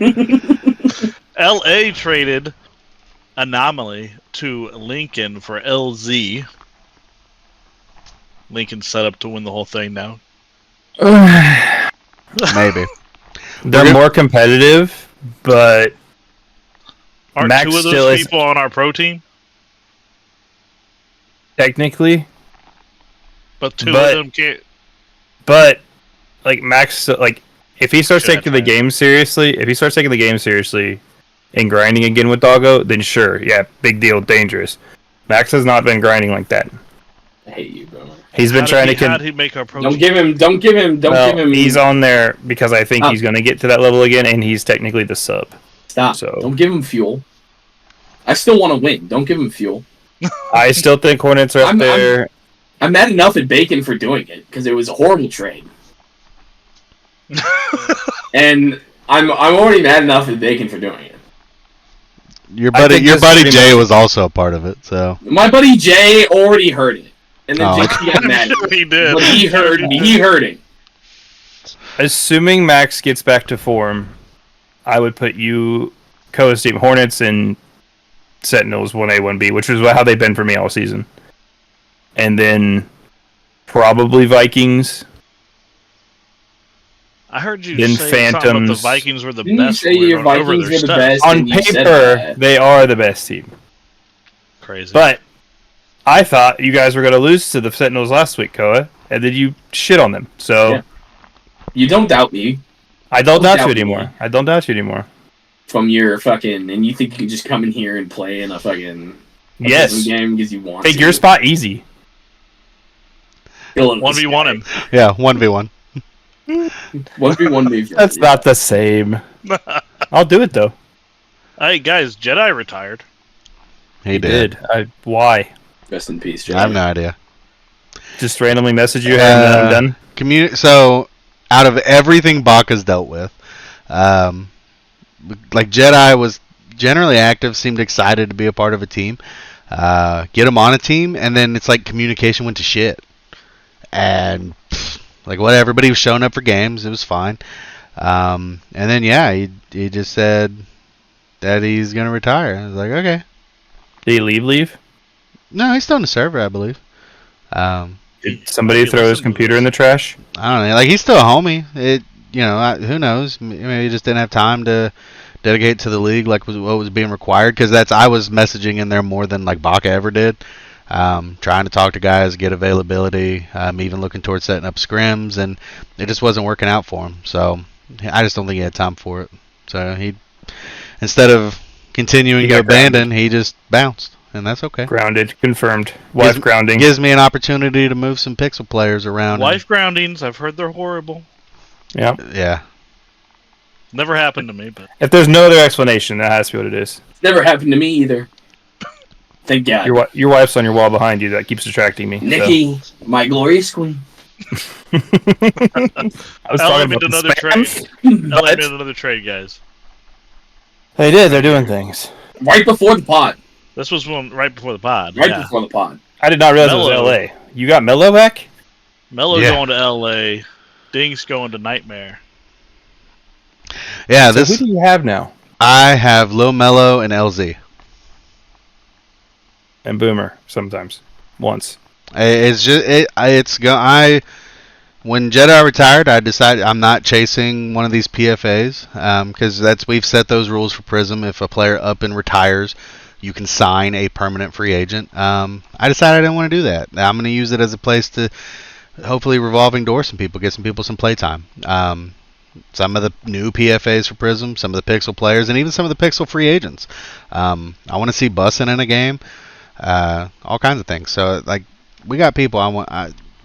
it. LA traded Anomaly to Lincoln for LZ. Lincoln's set up to win the whole thing now. Maybe. They're more competitive, but Aren't Max 2 of still those is- people on our pro team? technically, But 2 But- of them can't. but like Max, like if he starts Should taking have the game seriously, and grinding again with Doggo, then sure, yeah, big deal, dangerous. Max has not been grinding like that. I hate you, Boomer. He's been trying to. How'd he make our pro Don't team? give him. He's on there because I think Stop. he's going to get to that level again, and he's technically the sub. Stop. So- Don't give him fuel. I still want to win. Don't give him fuel. I still think Hornets are up there. I'm mad enough at Bacon for doing it because it was a horrible trade. And I'm already mad enough at Bacon for doing it. Your I buddy think this pretty Jay much- was also a part of it, so My buddy Jay already heard it, and then Oh. JT got mad. I'm sure he did. But he heard me. He heard it. Assuming Max gets back to form, I would put you, Koa's team, Hornets and Sentinels 1A, 1B, which is how they've been for me all season. And then probably Vikings. I heard you Then say something about the Phantoms. Vikings were the Didn't you best. say when we your went over Vikings their were the stuff. best? On And you said paper, that. they are the best team. Crazy. But I thought you guys were going to lose to the Sentinels last week, Koa, and then you shit on them. So Yeah. You don't doubt me I don't doubt you doubt me. anymore. I don't doubt you anymore. from your fucking, and you think you can just come in here and play in a fucking Yes. game because you want Take to. your spot easy. Killing this 1v1 guy. him. yeah, 1v1. 1v1 me. That's not the same. I'll do it though. Hey guys, Jedi retired. He did. Why? Rest in peace, I have Jay. no idea. Just randomly message you, hey, I'm done. So, out of everything Baka's dealt with, like Jedi was generally active, seemed excited to be a part of a team. get him on a team, and then it's like communication went to shit. And like whatever, but he was showing up for games. It was fine. And then he just said that he's gonna retire. I was like, okay. Did he leave? No, he's still on the server, I believe. Did somebody throw his computer in the trash? I don't know. Like, he's still a homie. Who knows? Maybe he just didn't have time to dedicate to the league like what was being required. Because I was messaging in there more than like Baca ever did. Trying to talk to guys, get availability, even looking towards setting up scrims, and it just wasn't working out for him. So I just don't think he had time for it. So he, instead of continuing to abandon, he just bounced, and that's okay. Grounded, confirmed. Wife grounding. Gives me an opportunity to move some Pixel players around. Wife groundings, I've heard they're horrible. Yeah. Yeah. Never happened to me, but if there's no other explanation, that has to be what it is. It's never happened to me either. Thank God. Your wife's on your wall behind you. That keeps distracting me. Nikki, my glorious queen. I was LA talking made about another trade. LA made another trade, guys. They did. They're doing things. Right before the pod. This was one right before the pod. Right before the pod. I did not realize it was LA. You got Melo back? Melo's going to LA. Ding's going to Nightmare. Yeah, so who do you have now? I have Lil Melo and LZ. And Boomer sometimes. Once. It's just when Jedi retired, I decided I'm not chasing one of these PFAs because we've set those rules for Prism. If a player up and retires, you can sign a permanent free agent. I decided I didn't want to do that. I'm going to use it as a place to hopefully revolving door some people, get some people some playtime. Some of the new PFAs for Prism, some of the Pixel players, and even some of the Pixel free agents. I want to see Bussin in a game. All kinds of things. So like we got people.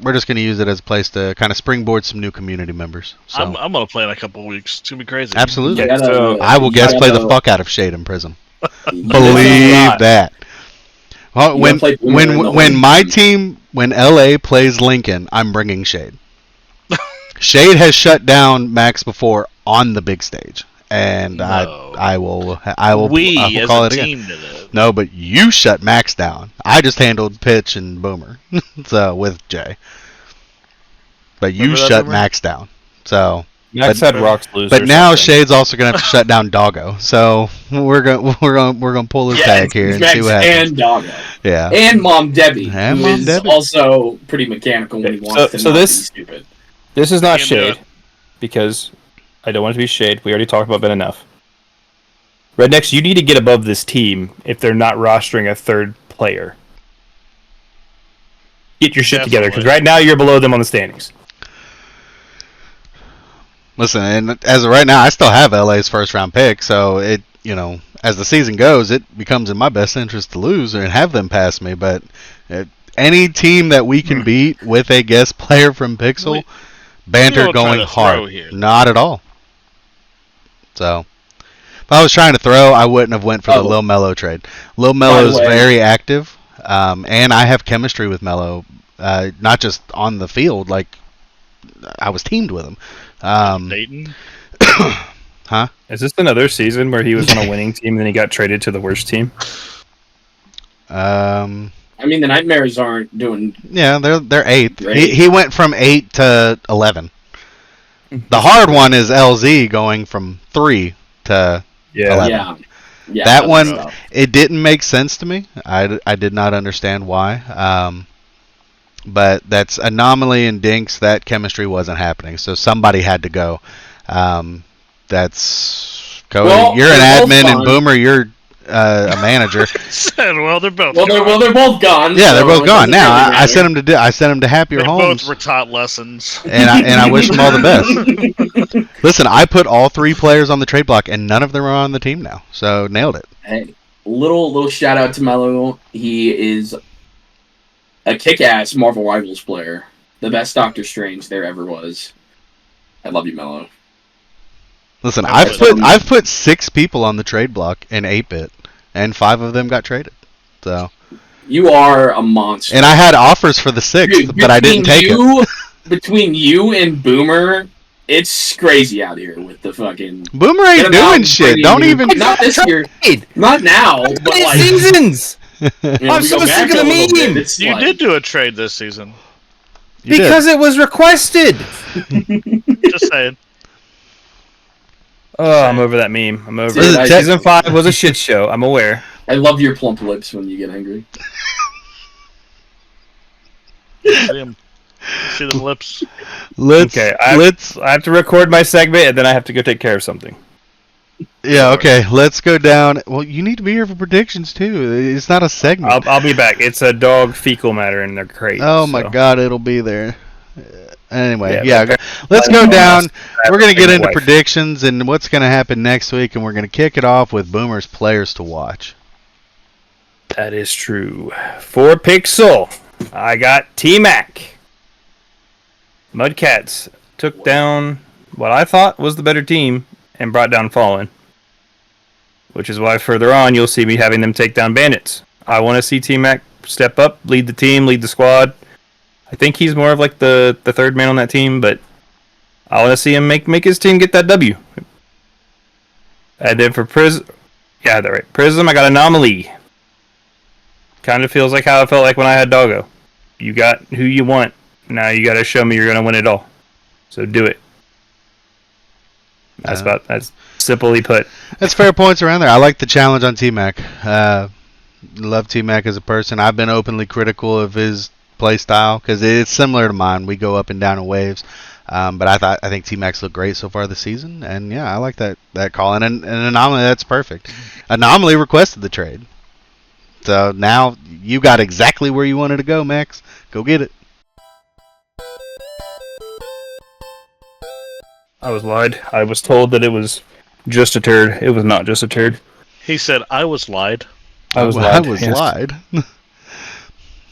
We're just going to use it as a place to kind of springboard some new community members. So I'm going to play in a couple of weeks. It's going to be crazy. Absolutely. So I will guest play the fuck out of Shade in Prism. Believe that. Well, when LA plays Lincoln, I'm bringing Shade. Shade has shut down Max before on the big stage. And no. I will We I'll as call a it again. team did it. No, but you shut Max down. I just handled Pitch and Boomer, so with Jay. But you shut Max down. So Max had Rocks lose. But now Shade's also gonna have to shut down Doggo. So we're gonna pull his tag here and see what happens. And Doggo. Yeah. And Mom Debbie, And who Mom is Debbie. also pretty mechanical when he wants to not be stupid. This is not Yeah, Shade because I don't want it to be Shade. We already talked about that enough. Rednecks, you need to get above this team if they're not rostering a third player. Get your shit together, because right now you're below them on the standings. Listen, and as of right now, I still have LA's first round pick, so as the season goes, it becomes in my best interest to lose and have them pass me. But any team that we can beat with a guest player from Pixel, banter going hard. Not at all. So, if I was trying to throw, I wouldn't have went for the Lil Melo trade. Lil Melo is very active, and I have chemistry with Melo, not just on the field. Like I was teamed with him. Dayton? Huh? Is this another season where he was on a winning team and then he got traded to the worst team? I mean, the Nightmares aren't doing. Yeah, they're 8th. Great. He went from 8 to 11. The hard one is LZ going from 3 to 11. Yeah. That one, it didn't make sense to me. I did not understand why. But that's Anomaly and Dinks. That chemistry wasn't happening, so somebody had to go. That's Cody. Well, you're an they're both admin, and gone. Boomer, you're a manager. Well, they're both Well, they're both gone. Yeah, they're so both it gone doesn't now. really I sent them to happier They homes. both were taught lessons. And I wish them all the best. Listen, I put all 3 players on the trade block, and none of them are on the team now. So nailed it. Hey, little shout out to Melo. He is a kick-ass Marvel Rivals player. The best Doctor Strange there ever was. I love you, Melo. Listen, I've put 6 people on the trade block in 8-bit, and 5 of them got traded. So You are a monster. and I had offers for the 6th, but I didn't take it. Between you and Boomer, it's crazy out here with the fucking. Boomer ain't Get 'em out doing and shit. bring Don't you- even. Not this year. Not now, but like. Seasons! I'm so sick of the meme! You did do a trade this season. Because it was requested! Just saying. Oh, I'm over that meme. I'm over Dude, it. Season 5 was a shit show. I'm aware. I love your plump lips when you get angry. See them lips. I have to record my segment and then I have to go take care of something. Yeah, okay. Let's go down. Well, you need to be here for predictions too. It's not a segment. I'll be back. It's a dog fecal matter in their crate. Oh my god, it'll be there. Anyway, Yeah, let's go down. We're going to get into wife. predictions and what's going to happen next week, and we're going to kick it off with Boomer's players to watch. That is true. For Pixel, I got T-Mac. Mudcats took down what I thought was the better team and brought down Fallen. Which is why further on you'll see me having them take down Bandits. I want to see T-Mac step up, lead the team, lead the squad. I think he's more of like the third man on that team, but I want to see him make his team get that W. And then for Prism, I got Anomaly. Kind of feels like how it felt like when I had Doggo. You got who you want. Now you got to show me you're going to win it all. So do it. That's simply put. That's fair points around there. I like the challenge on T-Mac. Love T-Mac as a person. I've been openly critical of his play style because it's similar to mine. We go up and down in waves. But I think T-Mac's looked great so far this season, and yeah, I like that call. And an Anomaly, that's perfect. Anomaly requested the trade, so now you got exactly where you wanted to go, Max. Go get it. I was lied. I was told that it was just a turd. It was not just a turd. He said, "I was lied." I was lied.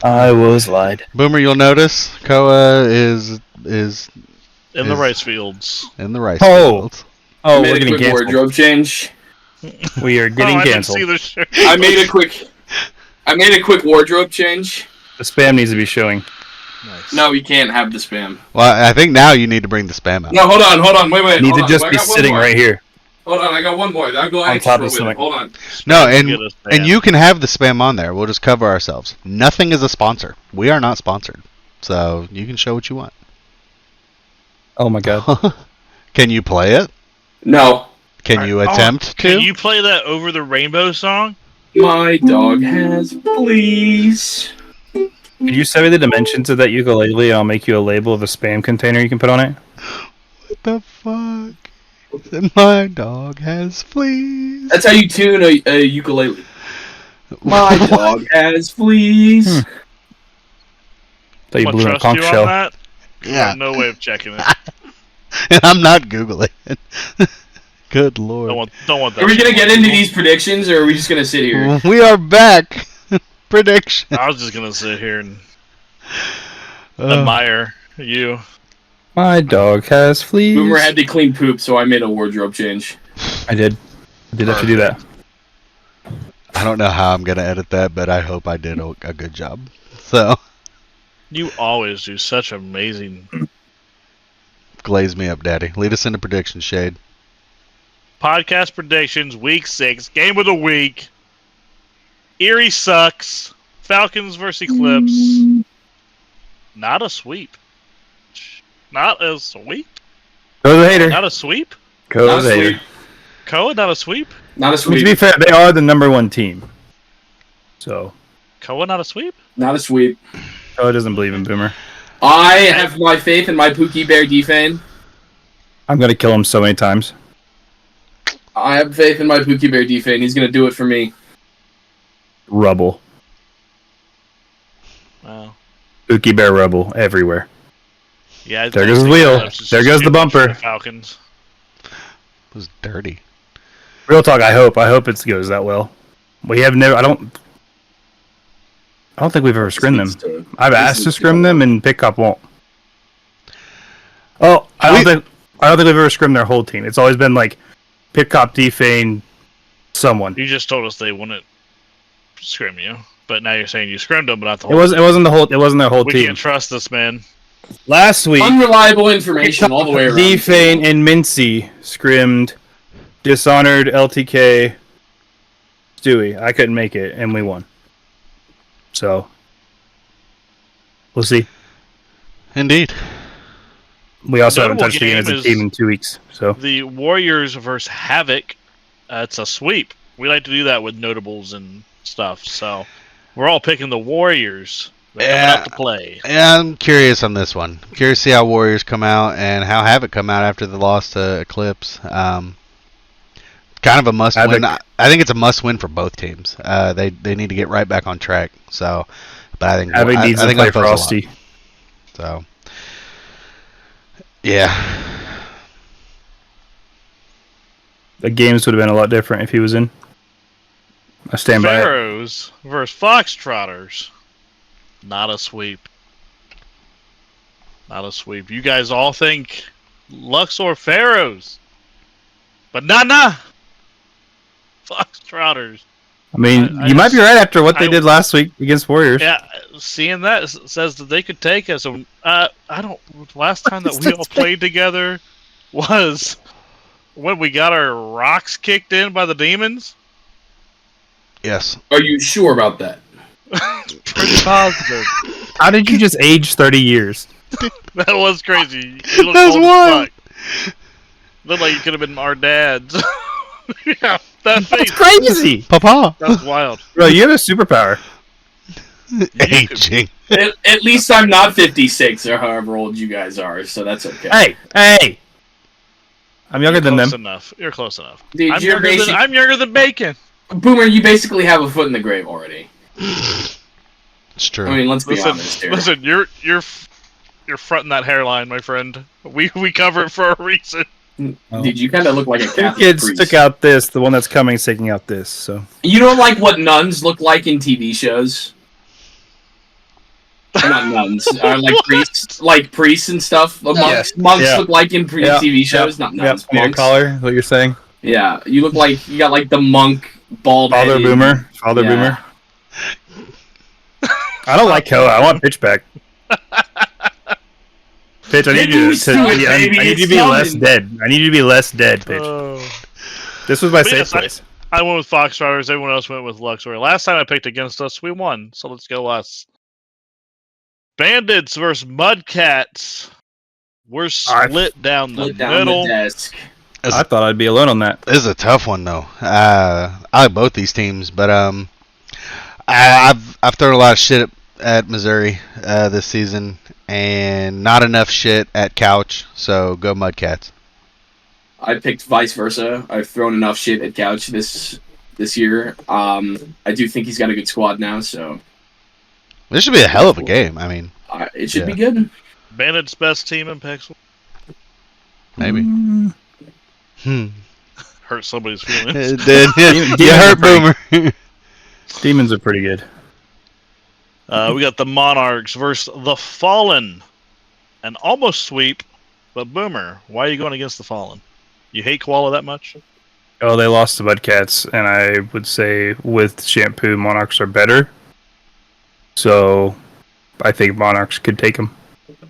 I was lied. Boomer, you'll notice Koa is in the rice fields. In the rice fields. Oh, made we're a getting quick canceled. wardrobe change. We are getting canceled. I didn't see the shirt. I made a quick wardrobe change. The spam needs to be showing. Nice. No, you can't have the spam. Well, I think now you need to bring the spam out. No, hold on, wait. Need hold to on. just I be got one sitting more. right here. Hold on, I got one more. I'll go On extra top of with the it. Hold on. No, Get a spam. and you can have the spam on there. We'll just cover ourselves. Nothing is a sponsor. We are not sponsored, so you can show what you want. Oh my god. Can you play it? No. Can you attempt to? Can you play that Over the Rainbow song? My dog has fleas. Can you send me the dimensions of that ukulele? I'll make you a label of a spam container you can put on it. What the fuck? My dog has fleas. That's how you tune a ukulele. My dog has fleas. Thought you What, blew in a trust conch you shell. on that? Yeah. No way of checking it. And I'm not Googling it. Good lord. Don't want that. Are we gonna shit get on into Google. these predictions, or are we just gonna sit here? We are back. Prediction. I was just gonna sit here and admire you. My dog has fleas. Boomer had to clean poop, so I made a wardrobe change. I did. I did have to do that. I don't know how I'm gonna edit that, but I hope I did a good job. So You always do such amazing glaze me up, Daddy. Lead us into prediction, Shade. podcast predictions. Week 6, game of the week. Erie sucks. Falcons versus Eclipse. Not a sweep. Not a sweep. Go the hater. Not a sweep. Go Not a the hater. sweep. Koa, not a sweep. Not a I mean, sweep. to be fair, they are the number one team. So, Koa, not a sweep. Not a sweep. Koa doesn't believe in Boomer. I have my faith in my Pookie Bear Defane. I'm gonna kill him so many times. I have faith in my Pookie Bear Defane. He's gonna do it for me. Rubble. Wow. Pookie Bear Rubble everywhere. Yeah. There goes the wheel. There goes the bumper. Falcons. It was dirty. Real talk. I hope it goes that well. We have never. I don't think we've ever scrimmed them. I've asked to scrim them, and Pickup won't. Oh, I don't think we've ever scrimmed their whole team. It's always been like Pickup, Defane, someone. You just told us they wouldn't scrim you, but now you're saying you scrimmed them, but not the whole. It wasn't the whole. It wasn't their whole We team. can't trust this man. Last week, Unreliable information all the way around. Defane and Mincy scrimmed, Dishonored, LTK, Stewie. I couldn't make it, and we won. So we'll see. Indeed. We also haven't Notable touched the game as a game team is in 2 weeks. So The Warriors versus Havoc. It's a sweep. We like to do that with notables and stuff. So we're all picking the Warriors. They're coming out to play. Yeah, I'm curious on this one. Curious to see how Warriors come out and how Havoc come out after the loss to Eclipse. Kind of a must win. I think it's a must win for both teams. They need to get right back on track. So, but I think Havoc needs to play Frosty. So, yeah. The games would have been a lot different if he was in. I stand by it. Pharaohs versus Foxtrotters. Not a sweep. Not a sweep. You guys all think Luxor Pharaohs. But nah. Foxtrotters. I mean, you might be right after what they did last week against Warriors. Yeah, seeing that says that they could take us. I don't. Last time that we all played together was when we got our rocks kicked in by the demons. Yes. Are you sure about that? Pretty positive. How did you just age 30 years? That was crazy. You look That's old wild. as fuck. Looked like you could have been our dads. Yeah, that That's face. crazy! Papa. That's wild. Bro, you have a superpower. Aging. At least I'm not 56 or however old you guys are, so that's okay. Hey! I'm younger than them. Close enough. You're close enough. Dude, I'm you're younger than Bacon. Boomer, you basically have a foot in the grave already. It's true. I mean, let's be honest here. Listen, you're fronting that hairline, my friend. We cover it for a reason. Dude, you kind of look like a Catholic Kids priest. took out this. The one that's coming is taking out this. So You don't like what nuns look like in TV shows? Not nuns, like priests and stuff. Monks Yeah. look like in TV shows, not nuns. Monks. collar. What you're saying? Yeah, you look like you got like the monk bald. Father Boomer. Father Boomer. I don't like Koa. I want Pitch back. Pitch, I need you to I need you to be less dead. I need you to be less dead, Pitch. This was my safe place. I went with Foxtrotters. Everyone else went with Luxor. Last time I picked against us, we won. So let's go us. Bandits versus Mudcats. We're split down the middle. The desk. I thought I'd be alone on that. This is a tough one though. I like both these teams, but I've thrown a lot of shit at Missouri this season, and not enough shit at Couch. So go Mudcats. I picked vice versa. I've thrown enough shit at Couch this year. I do think he's got a good squad now, so This should be a hell of a game. I mean, it should be good. Bandits' best team in Pixel. maybe. Hurt somebody's feelings. It did. You hurt Boomer. Demons are pretty good. We got the Monarchs versus the Fallen. An almost sweep, but Boomer, why are you going against the Fallen? You hate Koala that much? Oh, they lost to Mudcats, and I would say with Shampoo, Monarchs are better. So, I think Monarchs could take them.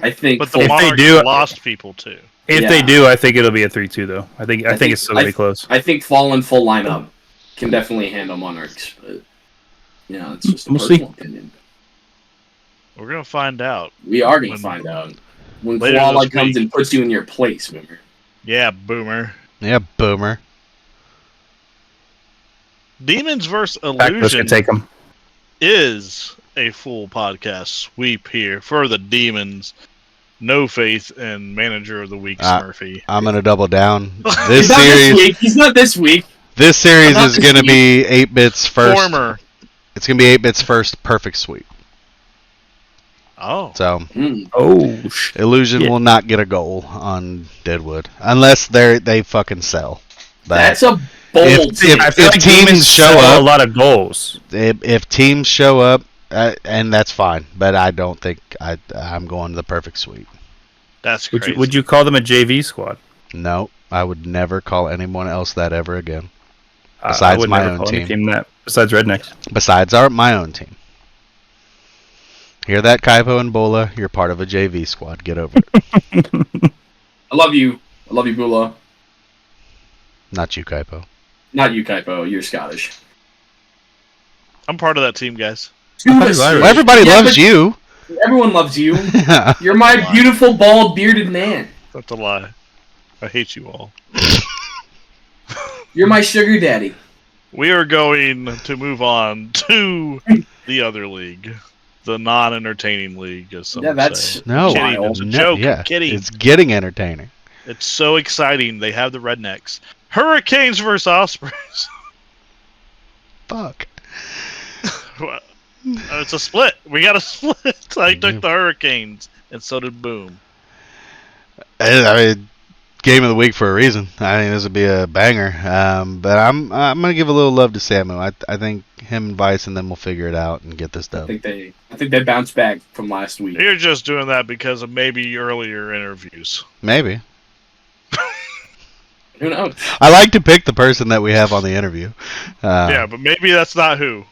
I think, but the if Monarchs they do, lost people too. If they do, I think it'll be a 3-2 though. I think it's still gonna be close. I think Fallen full lineup can definitely handle Monarchs. But, it's just a personal opinion. We're gonna find out. We are gonna find out when later Koala this comes week. and puts you in your place, Boomer. Yeah, Boomer. Yeah, Boomer. Demons vs. Packers Illusion can take them. is a full podcast sweep here for the Demons. No faith in Manager of the Week, Smurfy. I'm gonna double down. He's not this week. He's not this week. This series Not is this gonna week. be 8-Bit's first. Former. It's gonna be 8-Bit's first perfect sweep. Oh. So Oh, Illusion shit. will not get a goal on Deadwood unless they fucking sell. But That's a bold. I feel like teams Demons show sell up- a lot of goals. if teams show up, and that's fine. But I don't think I'm going to the perfect sweep. That's crazy. Would you call them a JV squad? No, I would never call anyone else that ever again. I Besides would my never own call any team. that besides Rednecks. Besides my own team. Hear that, Kaipo and Bola? You're part of a JV squad. Get over it. I love you. I love you, Bula. Not you, Kaipo. Not you, Kaipo. You're Scottish. I'm part of that team, guys. Well, everybody loves you. Everyone loves you. Yeah. You're my beautiful, bald, bearded man. That's a lie. I hate you all. You're my sugar daddy. We are going to move on to the other league. The non-entertaining league, as some say. No, Kidding, it's a joke. Yeah, Kidding. it's getting entertaining. It's so exciting. They have the Rednecks. Hurricanes versus Ospreys. Fuck. It's a split. We got a split. I took the Hurricanes, and so did Boom. I mean, game of the week for a reason. I think this would be a banger. But I'm gonna give a little love to Samu. I think him and Vice and them will figure it out and get this done. I think they bounced back from last week. You're just doing that because of maybe earlier interviews. Maybe. Who knows? I like to pick the person that we have on the interview. Yeah, but maybe that's not who.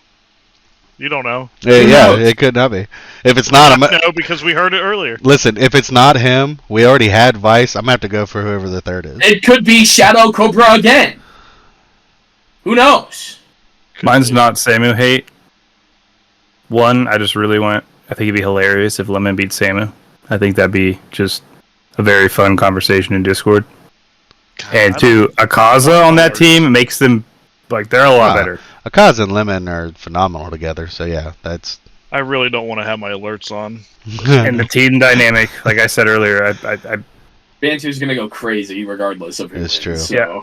You don't know. Yeah, it could not be. If it's not, no, because we heard it earlier. Listen, if it's not him, we already had Vice. I'm gonna have to go for whoever the third is. It could be Shadow Cobra again. Who knows? Mine's not Samu hate. One, I think it'd be hilarious if Lemon beat Samu. I think that'd be just a very fun conversation in Discord. God, and two, Akaza on that team makes them they're a lot better. Akaza and Lemon are phenomenal together. So yeah, that's. I really don't want to have my alerts on. And the team dynamic, like I said earlier, Bantu's gonna go crazy regardless of who it's true. So. Yeah.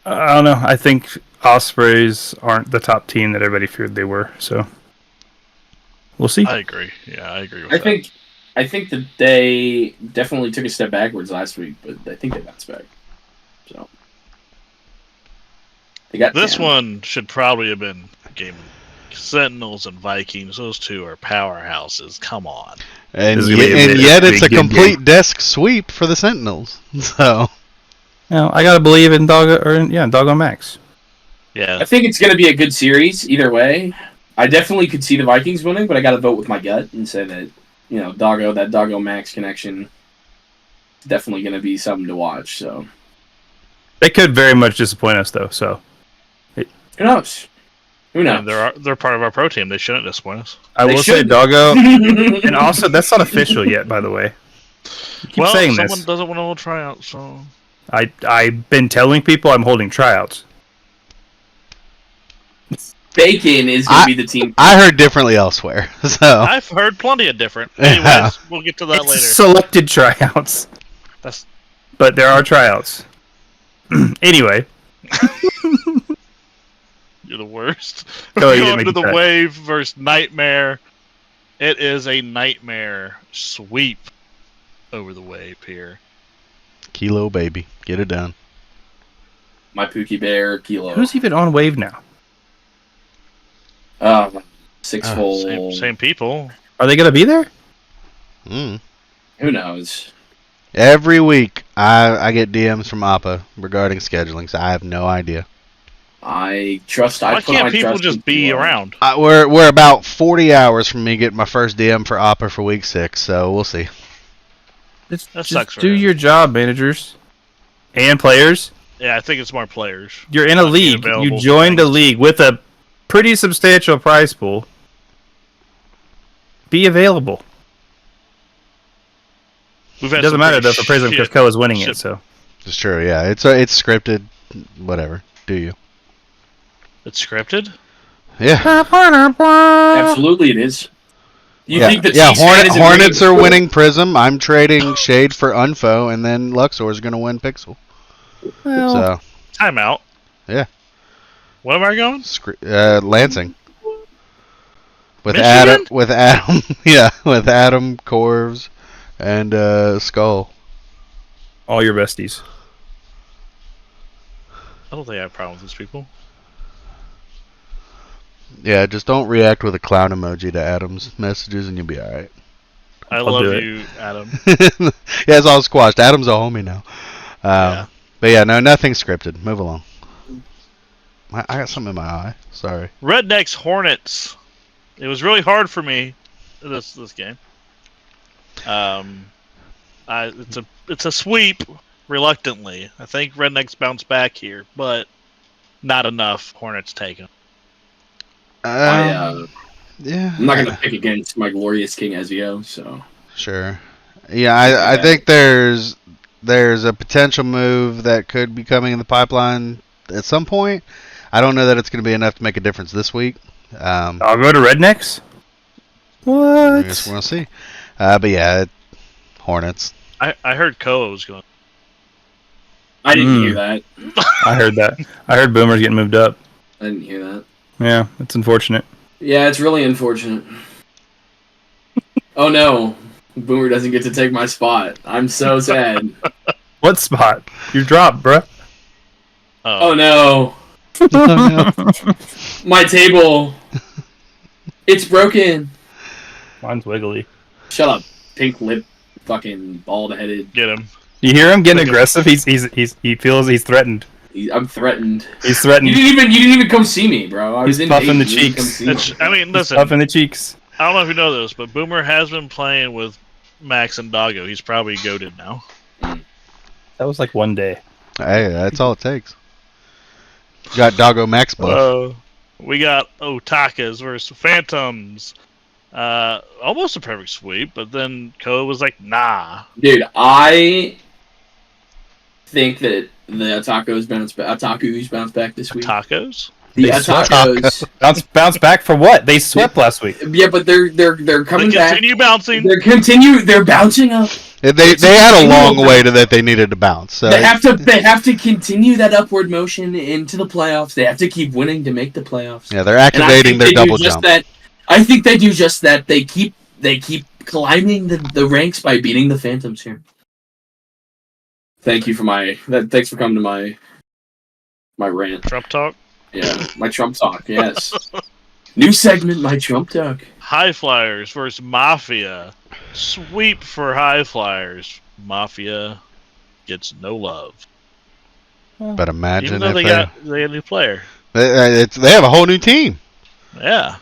I don't know. I think Ospreys aren't the top team that everybody feared they were. So we'll see. I agree. Yeah, I agree with that. I think that they definitely took a step backwards last week, but I think they bounced back. So they got this one should probably have been a game. Sentinels and Vikings; those two are powerhouses. Come on. And yet it's a complete desk sweep for the Sentinels. So. I gotta believe in Doggo Max. Yeah. I think it's gonna be a good series either way. I definitely could see the Vikings winning, but I gotta vote with my gut and say that that Doggo Max connection is definitely gonna be something to watch. So they could very much disappoint us though. So who knows? Who knows? They're part of our pro team. They shouldn't disappoint us. I will say Doggo, and also that's not official yet, by the way. Saying someone doesn't want to hold tryouts, so I've been telling people I'm holding tryouts. Bacon is going to be the team. I heard differently elsewhere, so I've heard plenty of different. Anyways, we'll get to that later. Selected tryouts. But there are tryouts. Anyway. You're the worst. Go Going to the Wave versus Nightmare. It is a Nightmare sweep over the Wave here. Kilo, baby. Get it done. My Pookie Bear, Kilo. Who's even on Wave now? Six-fold. Same people. Are they going to be there? Who knows? Every week, I get DMs from Appa regarding scheduling, so I have no idea. I trust. Why can't people just be around? We're about 40 hours from me getting my first DM for Opera for week 6, so we'll see. Just do your job, managers and players. Yeah, I think it's more players. You're in a league. You joined a league with a pretty substantial prize pool. Be available. It doesn't matter though for Prism because Ko is winning it. So it's true. Yeah, it's scripted. Whatever. Do you? It's scripted? Yeah. Absolutely, it is. You think that Hornets are winning Prism. I'm trading Shade for Unfo, and then Luxor is going to win Pixel. Well, so timeout. Yeah. What am I going? Lansing. With Michigan? Adam, yeah, with Adam, Corvs, and Skull. All your besties. I don't think I have a problem with these people. Yeah, just don't react with a clown emoji to Adam's messages and you'll be alright. I love you, Adam. Yeah, it's all squashed. Adam's a homie now. But yeah, no, nothing scripted. Move along. I got something in my eye. Sorry. Rednecks Hornets. It was really hard for me this game. It's a sweep reluctantly. I think Rednecks bounce back here, but not enough. Hornets take them. Yeah. I'm not gonna pick against my glorious King Ezio. So Sure. Yeah, I think there's a potential move that could be coming in the pipeline at some point. I don't know that it's going to be enough to make a difference this week. I'll go to Rednecks. What? I guess we'll see. But yeah, Hornets. I heard Koa was going. I didn't hear that. I heard that. I heard Boomer's getting moved up. I didn't hear that. Yeah, it's unfortunate. Yeah, it's really unfortunate. Oh no, Boomer doesn't get to take my spot. I'm so sad. What spot? You dropped, bruh. Oh no. My table. It's broken. Mine's wiggly. Shut up, pink lip, fucking bald headed. Get him. You hear him getting aggressive? He feels he's threatened. I'm threatened. He's threatened. You didn't even come see me, bro. I was He's in puffing the Dayton. You didn't come cheeks. see me. I mean, listen. Puffing the cheeks. I don't know if you know this, but Boomer has been playing with Max and Doggo. He's probably goated now. That was like one day. Hey, that's all it takes. Got Doggo Max buff. We got Otakas versus Phantoms. Almost a perfect sweep, but then Koa was like, nah. Dude, I think that the Otaku's bounced back this week. Tacos? The They Otakus. Bounce back for what? They swept last week. Yeah, but they're coming They back. continue bouncing. They're bouncing up. They had a long way that they needed to bounce. So They have to continue that upward motion into the playoffs. They have to keep winning to make the playoffs. yeah, they're And I activating think their they do double just jump. that. I think they do just that. They keep climbing the ranks by beating the Phantoms here. Thank you for thanks for coming to my rant. Trump talk. Yeah, my Trump talk. Yes. New segment, my Trump talk. High Flyers versus Mafia. Sweep for High Flyers. Mafia gets no love. But imagine Even though if they got a new player. they have a whole new team. Yeah.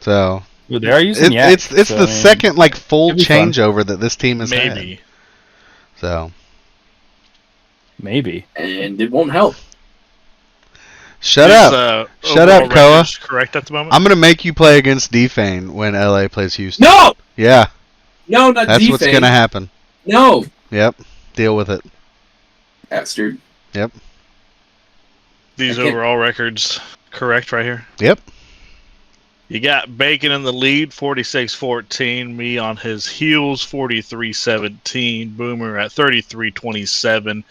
So Well, they are using Yak, it's so, the second full it'd be fun. changeover that this team has Maybe. had. So Maybe. And it won't help. shut Is, up. Shut overall up, Koa. records correct at the moment? I'm gonna make you play against Defane when LA plays Houston. No, Yeah, no, not that's what's Defane. gonna happen. No, Yep. Deal with it. bastard. Yep. These I can't- overall records correct right here? Yep. You got Bacon in the lead, 46-14. Me on his heels, 43-17. Boomer at 33-27.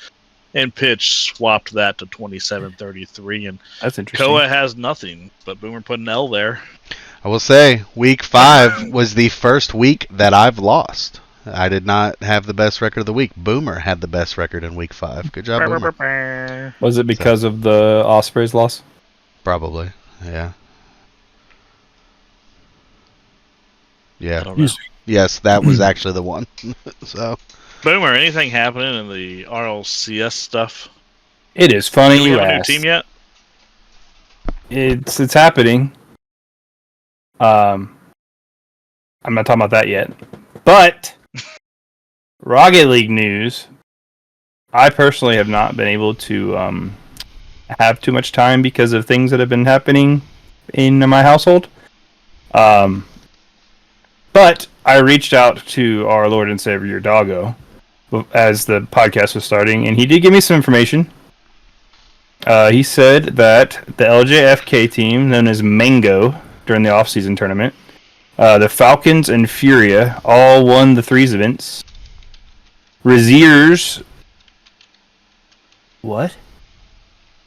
And Pitch swapped that to 27-33. And That's interesting. Koa has nothing, but Boomer put an L there. I will say, week 5 was the first week that I've lost. I did not have the best record of the week. Boomer had the best record in week 5. Good job, Boomer. Was it because of the Ospreys loss? Probably. Yeah. I Yeah. don't know. Yes, that was actually the one. So Boomer, anything happening in the RLCS stuff? It is funny Do we you have a new ask. team yet? It's happening. I'm not talking about that yet. But Rocket League news. I personally have not been able to have too much time because of things that have been happening in my household. But I reached out to our Lord and Savior Doggo as the podcast was starting, and he did give me some information. He said that the LJFK team, known as Mango, during the off-season tournament, the Falcons and Furia all won the threes events. Raziers. What?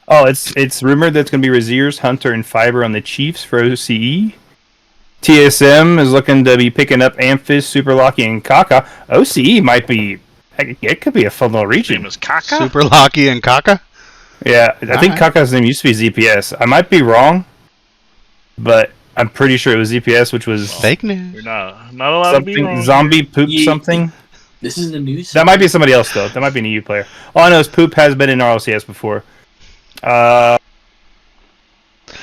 Oh, it's rumored that it's going to be Raziers, Hunter, and Fiber on the Chiefs for OCE. TSM is looking to be picking up Amphis, Super Locky, and Kaka. OCE might be... It could be a fun little His name region. is Kaka? Super Locky and Kaka? Yeah, I think Kaka's name used to be ZPS. I might be wrong, but I'm pretty sure it was ZPS, which was Fake You're news. not allowed to be something wrong. zombie poop Yeah. something. This is the news. That might be somebody else though. That might be an EU player. All I know is Poop has been in RLCS before.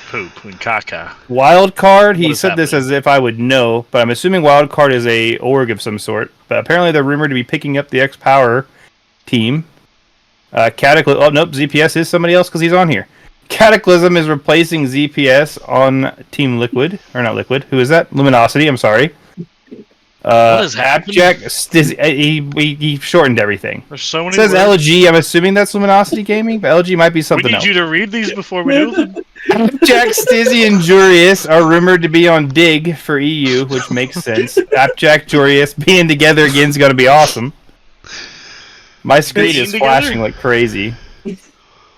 Poop and Kaka. Wild Card. He What is said this happening? as if I would know, but I'm assuming Wild Card is a org of some sort. But apparently they're rumored to be picking up the X Power team. Cataclysm. Oh nope, ZPS is somebody else because he's on here. Cataclysm is replacing ZPS on Team Liquid, or not Liquid. Who is that? Luminosity. I'm sorry. What is happening? He shortened everything. There's so many. It says words. LG. I'm assuming that's Luminosity Gaming, but LG might be We something need else. you to read these before we do them. Jack, Stizzy, and Jurius are rumored to be on Dig for EU, which makes sense. Appjack, Jurius being together again is going to be awesome. My screen is flashing like crazy.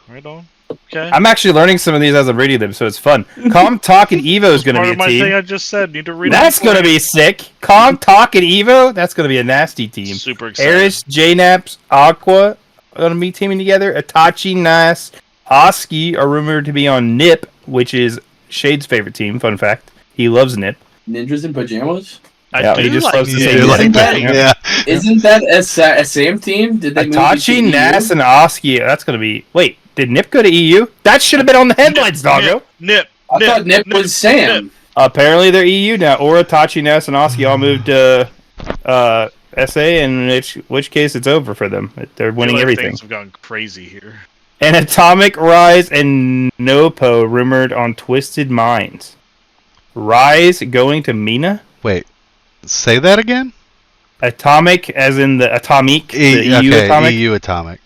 Right on. Okay. I'm actually learning some of these as I'm reading them, so it's fun. Calm Talk and Evo is going to Part be of a my thing team. I just said. Need to read. That's going to be sick. Calm Talk and Evo, that's going to be a nasty team. Super excited. Eris, JNaps, Aqua are going to be teaming together. Itachi, Nas, Oski are rumored to be on NIP, which is Shade's favorite team. Fun fact. He loves NIP. Ninjas in pajamas. Yeah, he just loves to say You NIP. like that? Yeah. Isn't that a Sam team? Did they move Itachi, it to Nas, EU? and Oski. That's going to be... Wait, did NIP go to EU? That should have been on the headlines, doggo. Nip. I thought Nip was Sam. Apparently they're EU now. Or Itachi, Nas, and Oski all moved to SA, in which case it's over for them. They're winning everything. Things have gone crazy here. And Atomic, Rise, and Nopo rumored on Twisted Minds. Rise going to Mina? Wait, say that again? Atomic, as in the Atomic, the EU okay, Atomic? EU Atomic.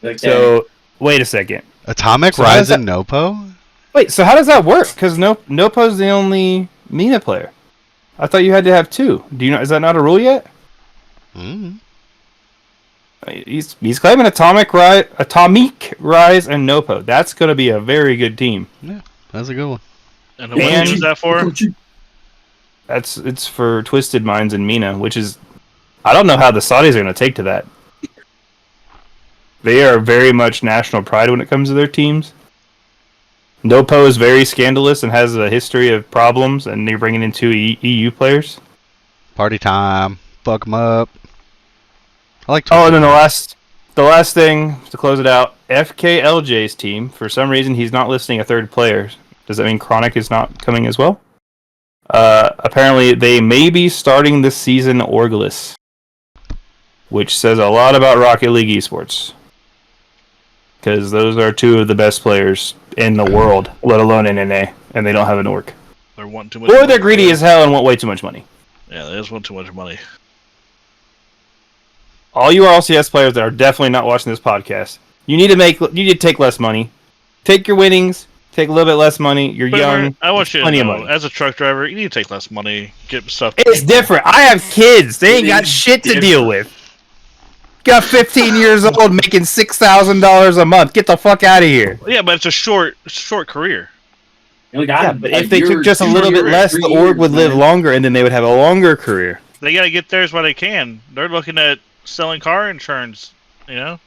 Okay. So, wait a second. Atomic, So how does Rise, and Nopo? Wait, so how does that work? Because Nopo's the only Mina player. I thought you had to have two. Do you know? Is that not a rule yet? Mm. He's claiming Atomic, Rise, and Nopo. That's going to be a very good team. Yeah, that's a good one. And what team is that for? It's for Twisted Minds and Mina, which is... I don't know how the Saudis are going to take to that. They are very much national pride when it comes to their teams. Nopo is very scandalous and has a history of problems, and they're bringing in two EU players. Party time. Fuck them up. I like. Oh, and then the last thing to close it out, FKLJ's team. For some reason, he's not listing a third player. Does that mean Chronic is not coming as well? Apparently, they may be starting this season Orgless, which says a lot about Rocket League esports. Because those are two of the best players in the world, let alone in NA, and they don't have an org. They're wanting too much. Or they're greedy as hell and want way too much money. Yeah, they just want too much money. All you RLCS players that are definitely not watching this podcast, you need to take less money. Take your winnings, take a little bit less money. You're young. I want you to plenty of know, money. as a truck driver, you need to take less money, get stuff. It's different. I have kids. They ain't got shit to deal with. Got 15 years old making $6,000 a month. Get the fuck out of here. Yeah, but it's a short career. Yeah, but if they took just a little bit less, the org would live longer, and then they would have a longer career. They gotta get theirs while they can. They're looking at selling car insurance. You know.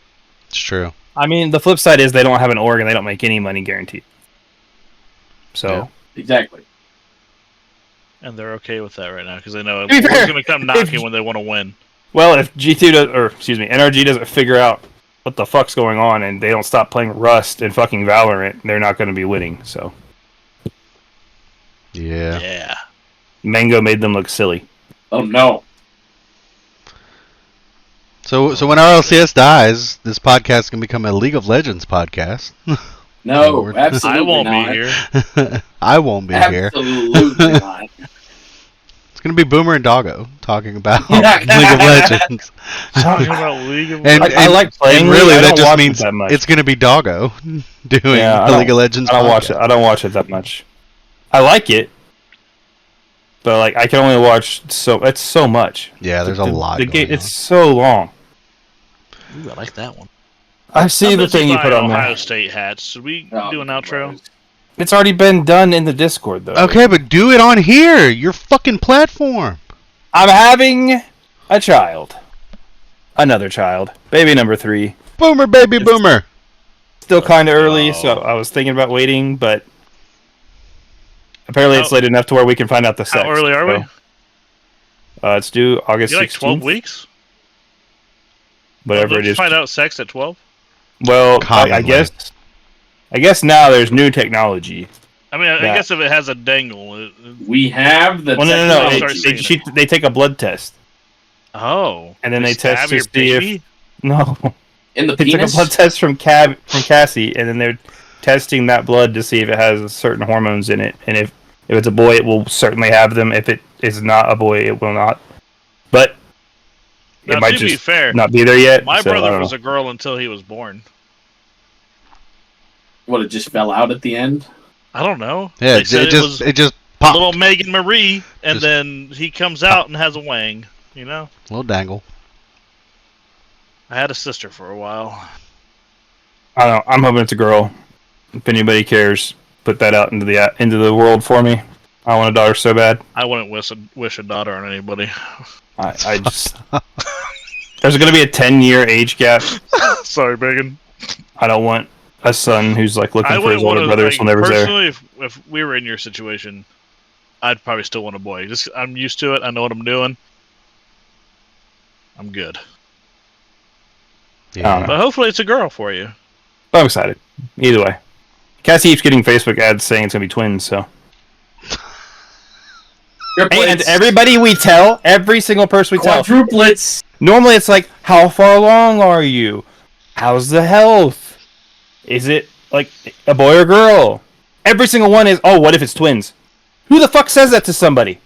It's true. I mean, the flip side is they don't have an org and they don't make any money guaranteed. So Yeah. Exactly. And they're okay with that right now because they know To be it's fair, going to come knocking when they want to win. well, if NRG doesn't figure out what the fuck's going on and they don't stop playing Rust and fucking Valorant, they're not going to be winning. So Yeah. Yeah. Mango made them look silly. Oh no. So when RLCS dies, this podcast can become a League of Legends podcast. No, Lord. absolutely I won't not. be here. I won't be here. Absolutely not. It's gonna be Boomer and Doggo talking about Yeah. League of Legends. Talking about League of And, Legends. I like playing and really, League. I that don't just watch means it that much. it's gonna be Doggo doing Yeah, I the don't- League of Legends. I don't watch it. podcast. I don't watch it that much. I like it, but like I can only watch it's so much. Yeah, there's a lot. The going game, it's so long. Ooh, I like that one. I see the thing you put on Ohio there. State hats. Should we Oh, do an outro? It's already been done in the Discord though. on. Okay, but do it on here. Your fucking platform. I'm having a child. Another child. Baby number 3. Boomer, baby, boomer. Still kind of early, so I was thinking about waiting, but apparently it's How- late enough to where we can find out the sex. How early are we? It's due August You like 12 16th. weeks? Whatever it is. Find out sex at 12? Well, I Commonly. guess now there's new technology. I mean, I Yeah. guess if it has a dangle. We have the Well, no. I'll start technology. seeing They take a blood test. Oh. And then they test stab to your see if- baby? No. in the They took a penis. blood test from Cassie, and then testing that blood to see if it has certain hormones in it, and if it's a boy, it will certainly have them. If it is not a boy, it will not. But now, it might to be just fair, not be there yet. my so I brother don't was know. a girl until he was born. What, it just fell out at the end? I don't know. Yeah, They said it just popped. little Megan Marie, and Just then he comes out and has a wang. You know, Little dangle. I had a sister for a while. I don't know. I'm hoping it's a girl. If anybody cares, put that out into the world for me. I want a daughter so bad. I wouldn't wish a daughter on anybody. I just there's going to be a 10-year age gap. Sorry, Megan. I don't want a son who's like looking for his older brother so never there. Personally, if we were in your situation, I'd probably still want a boy. Just I'm used to it. I know what I'm doing. I'm good. Yeah. But hopefully it's a girl for you. I'm excited. Either way. Cassie keeps getting Facebook ads saying it's going to be twins, so. And everybody we tell, every single person we tell. Quadruplets! Normally it's like, how far along are you? How's the health? Is it like a boy or girl? Every single one is, oh, what if it's twins? Who the fuck says that to somebody?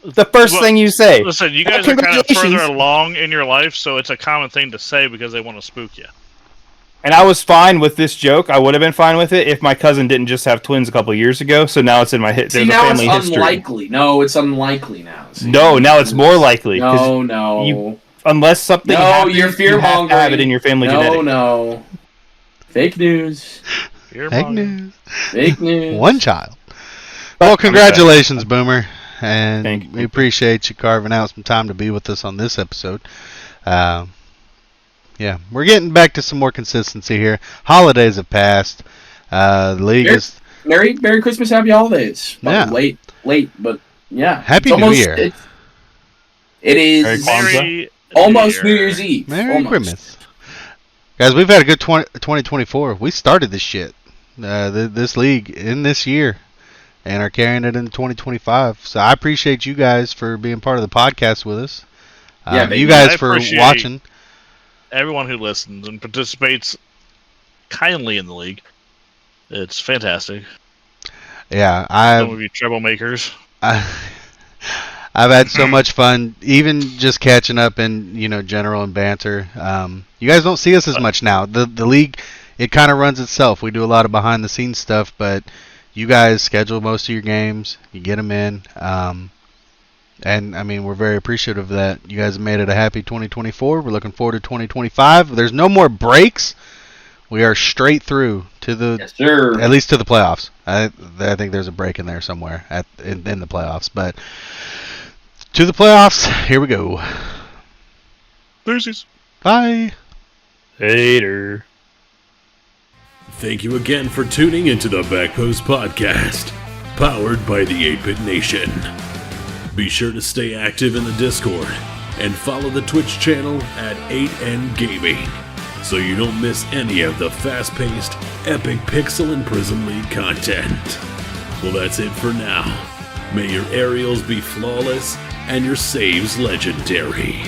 The first thing you say. Listen, you guys are kind of further along in your life, so it's a common thing to say because they want to spook you. And I was fine with this joke. I would have been fine with it if my cousin didn't just have twins a couple of years ago. So now it's in my See, now it's unlikely. No, it's unlikely now. See, no, now it's more likely. No. Unless something happens, you're fear-mongering. You have it in your family genetic. No. Fake news. Fake news. Fake news. One child. Well, congratulations, Boomer. And we appreciate you carving out some time to be with us on this episode. Yeah, we're getting back to some more consistency here. Holidays have passed. The league is... Merry Christmas, Happy Holidays. Yeah. Late, but yeah. Happy New Year. It is almost New Year's Eve. Merry Christmas. Guys, we've had a good 2024. We started this shit, this league, in this year, and are carrying it into 2025. So I appreciate you guys for being part of the podcast with us. You guys for watching. Everyone who listens and participates kindly in the league. It's fantastic. Yeah, some of you troublemakers. I've had so much fun, even just catching up in general and banter. You guys don't see us as much now. The league, it kind of runs itself. We do a lot of behind the scenes stuff, but you guys schedule most of your games. You get them in. And, I mean, we're very appreciative of that. You guys have made it a happy 2024. We're looking forward to 2025. There's no more breaks. We are straight through to at least to the playoffs. I think there's a break in there somewhere in the playoffs. But to the playoffs, here we go. Deuces. Bye. Later. Thank you again for tuning into the Backpost Podcast, powered by the 8-Bit Nation. Be sure to stay active in the Discord and follow the Twitch channel at 8N Gaming so you don't miss any of the fast-paced, epic Pixel and Prism League content. Well, that's it for now. May your aerials be flawless and your saves legendary.